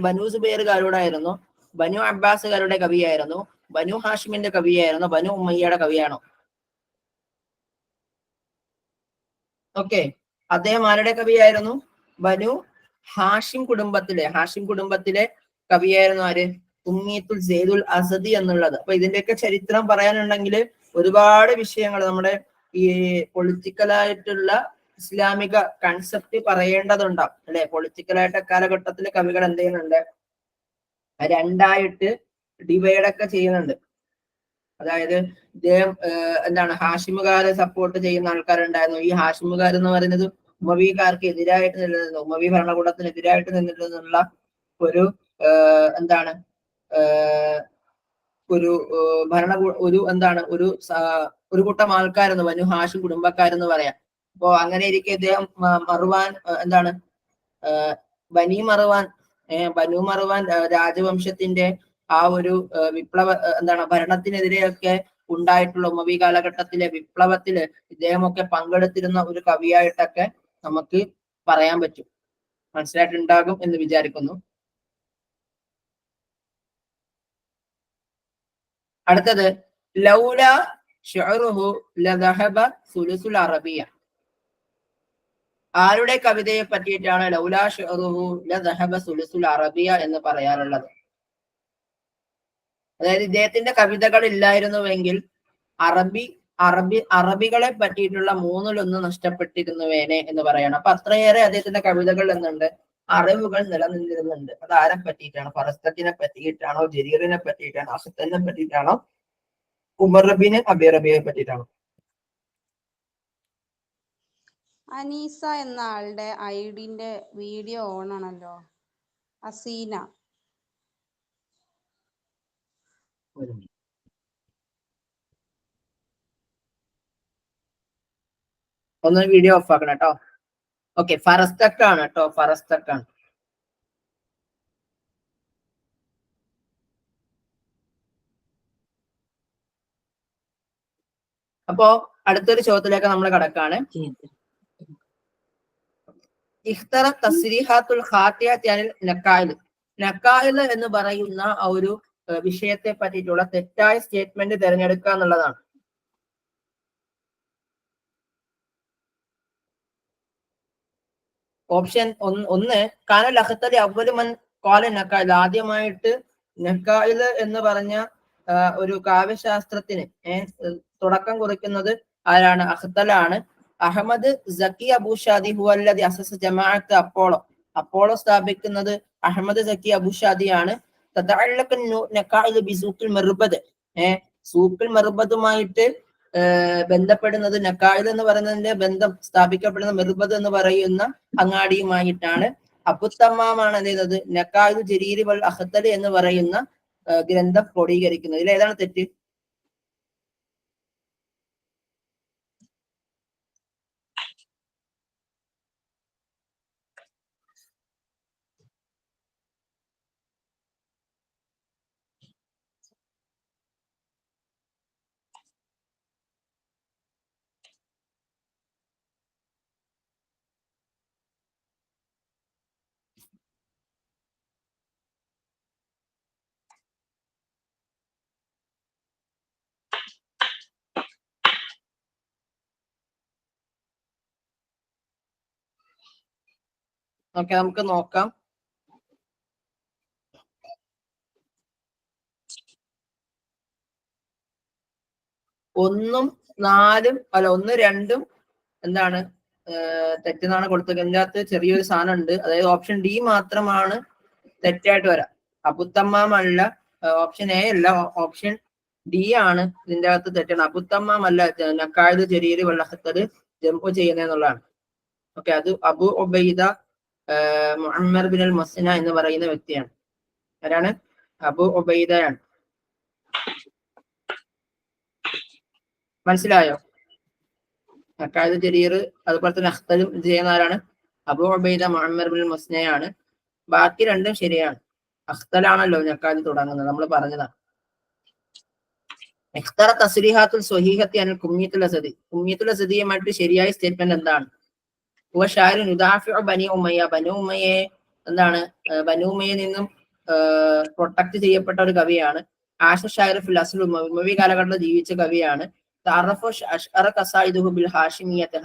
ബനു സുബൈറുകാരോടായിരുന്നു, ബനു അബ്ബാസുകാരുടെ കവിയായിരുന്നു, ബനു ഹാഷിമിന്റെ കവിയായിരുന്നു, ബനു ഉമ്മയ്യയുടെ കവിയാണോ? ഓക്കെ, അദ്ദേഹം ആരുടെ കവിയായിരുന്നു? ബനു ഹാഷിം കുടുംബത്തിലെ കവിയായിരുന്നു. ആര്? ഉമ്മീത്തുൽ സെയ്ദുൽ അസദി എന്നുള്ളത്. അപ്പൊ ഇതിന്റെയൊക്കെ ചരിത്രം പറയാനുണ്ടെങ്കിൽ ഒരുപാട് വിഷയങ്ങൾ നമ്മുടെ ഈ പൊളിറ്റിക്കലായിട്ടുള്ള ഇസ്ലാമിക കൺസെപ്റ്റ് പറയേണ്ടതുണ്ടാവും അല്ലെ? പൊളിറ്റിക്കലായിട്ട് കാലഘട്ടത്തിലെ കവികൾ എന്ത് ചെയ്യുന്നുണ്ട്? രണ്ടായിട്ട് ഡിവൈഡ് ഒക്കെ ചെയ്യുന്നുണ്ട്. അതായത് ഇദ്ദേഹം ഹാഷിമുകാരെ സപ്പോർട്ട് ചെയ്യുന്ന ആൾക്കാരുണ്ടായിരുന്നു. ഈ ഹാഷിമുകാർ എന്ന് പറയുന്നത് ഉമവിക്കാർക്ക് എതിരായിട്ട് നിലനിന്നു, ഉമവി ഭരണകൂടത്തിന് എതിരായിട്ട് നിന്നിട്ടുള്ള ഒരു ഒരു കൂട്ടം ആൾക്കാരെന്ന് ബനു ഹാഷിം കുടുംബക്കാരെന്ന് പറയാം. അപ്പോ അങ്ങനെ ഇരിക്കെ ഇദ്ദേഹം ബനു മറുവാൻ രാജവംശത്തിന്റെ ആ ഒരു വിപ്ലവ ഭരണത്തിനെതിരെയൊക്കെ ഉണ്ടായിട്ടുള്ള ഉമവി കാലഘട്ടത്തിലെ വിപ്ലവത്തില് ഇദ്ദേഹമൊക്കെ പങ്കെടുത്തിരുന്ന ഒരു കവിയായിട്ടൊക്കെ നമുക്ക് പറയാൻ പറ്റും. മനസ്സിലായിട്ടുണ്ടാകും എന്ന് വിചാരിക്കുന്നു. അടുത്തത് ലൗല ഷുഅറുഹു ലദഹബ സുലുസുൽ അറബിയ. ആരുടെ കവിതയെ പറ്റിയിട്ടാണ് ലൗല ഷുഅറുഹു ലദഹബ സുലുസുൽ അറബിയ എന്ന് പറയാറുള്ളത്? അതായത് ഇദ്ദേഹത്തിന്റെ കവിതകൾ ഇല്ലായിരുന്നുവെങ്കിൽ അറബികളെ പറ്റിയിട്ടുള്ള 1/3 നഷ്ടപ്പെട്ടിരുന്നുവേനെ എന്ന് പറയണം. അപ്പൊ അത്രയേറെ അദ്ദേഹത്തിന്റെ കവിതകൾ എന്നുണ്ട്, അറിവുകൾ നിലനിന്നിരുന്നുണ്ട്. അത് ആരെ പറ്റിയിട്ടാണ്? ഫറസ്തത്തിനെ പറ്റിയിട്ടാണോ, ജരീറിനെ പറ്റിയിട്ടാണോ, അഖ്തലിനെ പറ്റിയിട്ടാണോ, ഉമർ റബീനെ, അബി റബിയെ പറ്റിയിട്ടാണോ? അനീസ എന്ന ആളുടെ ഐഡിന്റെ വീഡിയോ ഓൺ ആണല്ലോ. അസീന. ഒന്ന് വീഡിയോ ഓഫ് ആക്കണം കേട്ടോ. ഓക്കെ, ഫറസ്തക്കാണ് കേട്ടോ, ഫറസ്തക്കാണ്. അപ്പോ അടുത്തൊരു ചോദ്യത്തിലേക്ക് നമ്മൾ കടക്കാണ്. ഇഖ്തറ തസ്രീഹാത്തുൽ ഖാത്തിയത്തി അനിൽ നഖായിൽ. നഖായിൽ എന്ന് പറയുന്ന ആ ഒരു വിഷയത്തെ പറ്റിയിട്ടുള്ള തെറ്റായ സ്റ്റേറ്റ്മെന്റ് തിരഞ്ഞെടുക്കുക എന്നുള്ളതാണ്. ഓപ്ഷൻ 1 കാനൽ അഖ്തലി അവ്വലു മൻ ഖാല നഖായിൽ. ആദ്യമായിട്ട് നഖായിൽ എന്ന് പറഞ്ഞ ഒരു കാവ്യശാസ്ത്രത്തിന് തുടക്കം കുറിക്കുന്നത് ആരാണ്? അഖ്തലാണ്. അഹമ്മദ് സക്കി അബൂഷാദി ഹുവല്ലദി അസസ ജമാഅത്ത് അപ്പോളോ. അപ്പോളോ സ്ഥാപിക്കുന്നത് അഹമ്മദ് സക്കി അബൂഷാദിയാണ്. തതഅല്ലഖു നഖായിൽ ബിസൂഖിൽ മർബദ്. സൂഖിൽ മർബദുമായിട്ട് ബന്ധപ്പെടുന്നത്, നഖായിൽ എന്ന് പറയുന്നതിന്റെ ബന്ധം സ്ഥാപിക്കപ്പെടുന്ന മിർബദ് എന്ന് പറയുന്ന അങ്ങാടിയുമായിട്ടാണ്. അബുത്തമ്മാമാണ് എന്ത് ചെയ്യുന്നത്? നഖായിൽ ജരീരി വൽ അഖ്തൽ എന്ന് പറയുന്ന ഗ്രന്ഥം ക്രോഡീകരിക്കുന്നത്. ഇതിൽ ഏതാണ് തെറ്റ്? ഓക്കെ, നമുക്ക് നോക്കാം. ഒന്നും 4 അല്ല 1, 2 എന്താണ് തെറ്റെന്നാണ് കൊടുത്തത്. ഇതിൻ്റെ അകത്ത് ചെറിയൊരു സാധനം ഉണ്ട്. അതായത് ഓപ്ഷൻ ഡി മാത്രമാണ് തെറ്റായിട്ട് വരാം. അബുത്തമ്മാമല്ല, ഓപ്ഷൻ എ അല്ല, ഓപ്ഷൻ ഡി ആണ് ഇതിന്റെ അകത്ത് തെറ്റാണ്. അബുത്തമ്മാമല്ല നഖായിദ് ജരീരി വല്ലഹത്തത് ജംഉ ചെയ്യുന്നതെന്നുള്ളതാണ്. ഓക്കെ, അത് അബു ഉബൈദ മുഅമ്മർ ബിൻ അൽ മസ്ന എന്ന് പറയുന്ന വ്യക്തിയാണ്. ആരാണ്? അബു ഉബൈദയാണ്. മനസ്സിലായോ? നഖായിദ് ജരീർ അതുപോലെ തന്നെ അഖ്തലും ചെയ്യുന്ന ആരാണ്? അബു ഉബൈദ മുഅമ്മർ ബിൻ അൽ മസ്നയാണ്. ബാക്കി രണ്ടും ശരിയാണ്. അഖ്തലാണല്ലോ നഖായിദ് തുടങ്ങുന്നത്, നമ്മൾ പറഞ്ഞതാണ്. ഇഖ്തറ തസ്രീഹാത്തുൽ സ്വഹീഹത്തി അനിൽ കുമ്മിയത്തുൽ അസദി. കുമ്മിയത്തുൽ അസദിയുമായിട്ട് ശരിയായ സ്റ്റേറ്റ്മെന്റ് എന്താണ്? ബനി ഉമയ്യ. ബനു ഉമയ്യെ എന്താണ്? ബനു ഉമയ്യയിൽ നിന്നും പ്രൊട്ടക്ട് ചെയ്യപ്പെട്ട ഒരു കവിയാണ്. ആഷ ഷായർ ഫിൽ അസ്ൽ ഉമവി കാലഘട്ടത്തിൽ ജീവിച്ച കവിയാണ്.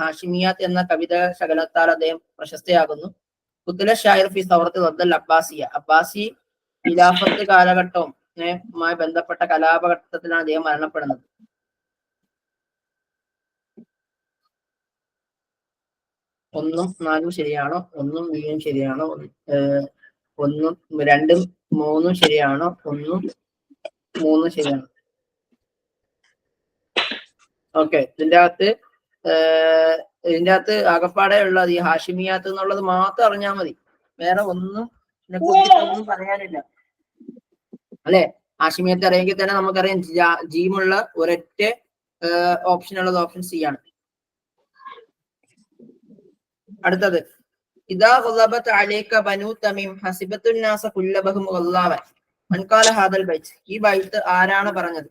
ഹാഷിമിയാത്ത് എന്ന കവിത ശകലത്താൽ അദ്ദേഹം പ്രശസ്തയാകുന്നു. കുത്തുല ഷായർ ഫി സൗറത്ത് വദ്ദൽ അബ്ബാസിയ. അബ്ബാസി ഖിലാഫത്ത് കാലഘട്ടവും മായി ബന്ധപ്പെട്ട കലാപഘട്ടത്തിലാണ് അദ്ദേഹം മരണപ്പെടുന്നത്. ഒന്നും 4 ശരിയാണോ? 1, 2 ശരിയാണോ? 1, 2, 3 ശരിയാണോ? 1, 3 ശരിയാണോ? ഓക്കെ, ഇതിന്റെ അകത്ത് ആകപ്പാടെ ഉള്ളത് ഈ ഹാഷിമിയാത്ത് എന്നുള്ളത് മാത്രം അറിഞ്ഞാൽ മതി. വേറെ ഒന്നും ഇതിനെക്കുറിച്ചിട്ടൊന്നും പറയാനില്ല, അല്ലെ? ഹാഷിമിയത്ത് അറിയെങ്കിൽ തന്നെ നമുക്കറിയാം ജീമുള്ള ഒരൊറ്റ ഓപ്ഷൻ ഉള്ളത് ഓപ്ഷൻ സി ആണ്. അടുത്തത് ഇദാ ഗളബത് അലൈക ബനു തമീം ഹസിബത്തുൻ നാസ കുല്ലബഹും ഗല്ലാവൻ മൻ ഖാല ഹാദൽ ബൈത്ത്. ഈ ബൈത്ത് ആരാണ് പറഞ്ഞത്?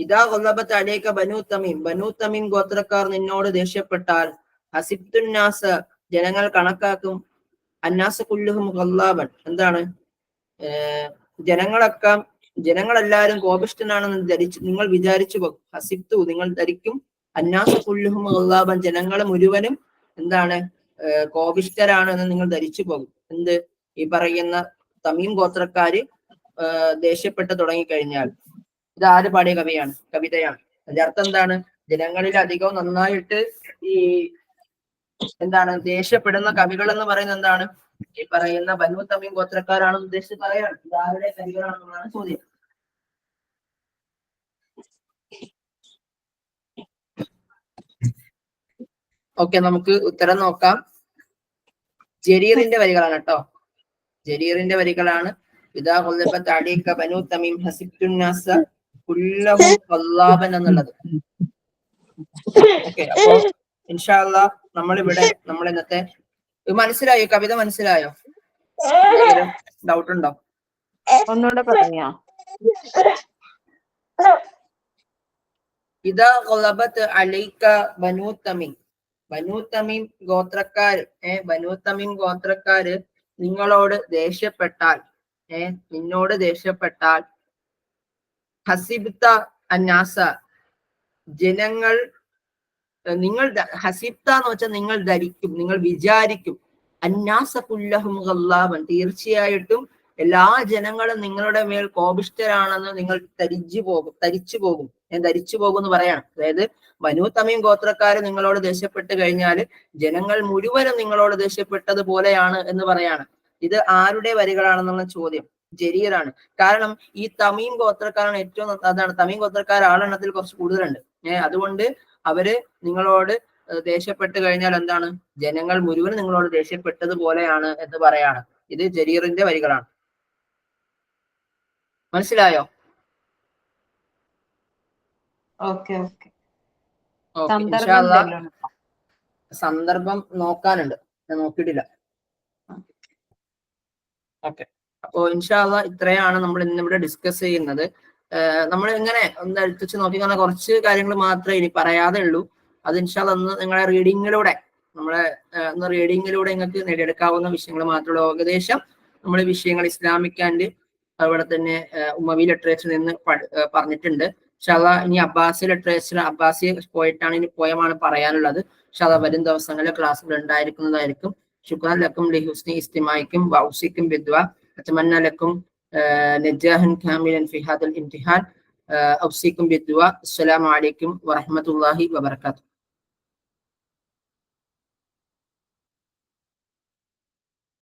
ഇദാ ഗളബത് അലൈക ബനു തമീം. ബനു തമീം ഗോത്രക്കാർ നിന്നോട് ദേഷ്യപ്പെട്ടാൽ ഹസിബ്തുന്നാസ ജനങ്ങൾ കണക്കാക്കും, അന്നാസ കുല്ലുഹും ഖല്ലാബൻ എന്താണ് ജനങ്ങളെല്ലാരും കോപിഷ്ഠനാണെന്ന് നിങ്ങൾ വിചാരിച്ചു പോകും. ഹസിബ്തു നിങ്ങൾ ധരിക്കും, അന്നാസ കുല്ലുഹും ഖല്ലാബൻ ജനങ്ങൾ മുഴുവനും എന്താണ് കോപിഷ്ഠരാണ് എന്ന് നിങ്ങൾ ധരിച്ചു പോകും. എന്ത് ഈ പറയുന്ന തമീം ഗോത്രക്കാര് ദേഷ്യപ്പെട്ട് തുടങ്ങിക്കഴിഞ്ഞാൽ. ഇത് ആര് പാടിയ കവിതയാണ്. അതിന്റെ അർത്ഥം എന്താണ്? ജനങ്ങളിൽ അധികവും നന്നായിട്ട് ഈ എന്താണ് ദേഷ്യപ്പെടുന്ന കവികൾ എന്ന് പറയുന്നത് എന്താണ്? ഈ പറയുന്ന ബനു തമീം ഗോത്രക്കാരാണെന്ന് ഉദ്ദേശിച്ച് പറയാണ്. ഇത് ആരുടെ കവികളാണെന്നാണ് ചോദ്യം. ഓക്കെ, നമുക്ക് ഉത്തരം നോക്കാം. ജരീറിന്റെ വരികളാണ് കേട്ടോ. ജരീറിന്റെ വരികളാണ്. ഇദാ ഖുലിബത് അലൈക ബനു തമീം ഹസിബ്തുന്നാസ കുല്ലഹും ഖല്ലാബൻ എന്നുള്ളത്. ഓക്കെ, അപ്പോ ഇൻഷാ അല്ലാഹ് നമ്മൾ ഇന്നത്തെ മനസ്സിലായോ? കവിത മനസ്സിലായോ? ഡൗട്ട് ഉണ്ടോ? ഒന്നുകൂടെ പറഞ്ഞോ. ഇദാ ഖലബത് അലൈക ബനു തമീം, ബനു തമീം ഗോത്രക്കാര് നിങ്ങളോട് ദേഷ്യപ്പെട്ടാൽ, നിന്നോട് ദേഷ്യപ്പെട്ടാൽ, ഹസിബ്ത അന്നാസ നിങ്ങൾ ഹസിബ്ത എന്ന് വെച്ചാൽ നിങ്ങൾ ധരിക്കും, നിങ്ങൾ വിചാരിക്കും, അന്നാസ കുല്ലഹും ഖല്ലാബൻ തീർച്ചയായിട്ടും എല്ലാ ജനങ്ങളും നിങ്ങളുടെ മേൽ കോപിഷ്ഠരാണെന്ന് നിങ്ങൾ ധരിച്ചു പോകും എന്ന് പറയാണ്. അതായത് ബനു തമീം ഗോത്രക്കാര് നിങ്ങളോട് ദേഷ്യപ്പെട്ട് കഴിഞ്ഞാൽ ജനങ്ങൾ മുഴുവനും നിങ്ങളോട് ദേഷ്യപ്പെട്ടത് പോലെയാണ് എന്ന് പറയാണ്. ഇത് ആരുടെ വരികളാണെന്നുള്ള ചോദ്യം ജരീറാണ്. കാരണം ഈ തമീം ഗോത്രക്കാരാണ് ഏറ്റവും അതാണ്. തമീം ഗോത്രക്കാർ ആളെണ്ണത്തിൽ കുറച്ച് കൂടുതലുണ്ട്. അതുകൊണ്ട് അവര് നിങ്ങളോട് ദേഷ്യപ്പെട്ട് കഴിഞ്ഞാൽ എന്താണ്? ജനങ്ങൾ മുഴുവൻ നിങ്ങളോട് ദേഷ്യപ്പെട്ടത് പോലെയാണ് എന്ന് പറയാണ്. ഇത് ജരീറിന്റെ വരികളാണ്. മനസ്സിലായോ? സന്ദർഭം നോക്കാനുണ്ട്, ഞാൻ നോക്കിയിട്ടില്ല. ഓക്കെ, അപ്പോ ഇൻഷാ അല്ലാഹ് ഇത്രയാണ് നമ്മൾ ഇന്നിവിടെ ഡിസ്കസ് ചെയ്യുന്നത്. നമ്മൾ ഇങ്ങനെ ഒന്ന് എടുത്തുവെച്ച് നോക്കിക്കാണാൻ കുറച്ച് കാര്യങ്ങൾ മാത്രമേ ഇനി പറയാതെ ഉള്ളൂ. അത് ഇൻഷാ അല്ലാഹ് ഒന്ന് നിങ്ങളെ റീഡിങ്ങിലൂടെ നിങ്ങൾക്ക് നേടിയെടുക്കാവുന്ന വിഷയങ്ങൾ മാത്രമേ. ഏകദേശം നമ്മൾ വിഷയങ്ങൾ ഇസ്ലാമിക് ആൻഡ് അതുപോലെ തന്നെ ഉമ്മവി ലിറ്ററേച്ചറിൽ നിന്ന് പറഞ്ഞിട്ടുണ്ട്. ഇൻഷാ അല്ലാഹ് ഇനി അബ്ബാസി ലിറ്ററേച്ചർ, അബ്ബാസി പോയിട്ടാണ് ഇനി പോയമാണ് പറയാനുള്ളത്. ഇൻഷാ അല്ലാഹ് വരും ദിവസങ്ങളിൽ ക്ലാസ്സുകൾ ഉണ്ടായിരിക്കുന്നതായിരിക്കും. ശുക്രാൻ ലക്കും ലിഹുസ്നി ഇസ്തിമാഇക്കും വൗസിക്കും ബിദ്വാ അത്മന്ന ലക്കും നജാഹൻ കാമിലൻ ഫി ഹാദൽ ഇംതിഹാൻ ഔസിക്കും ബിദ്വാ. അസ്സലാമു അലൈക്കും വറഹ്മത്തുള്ളാഹി വബറകാതുഹു.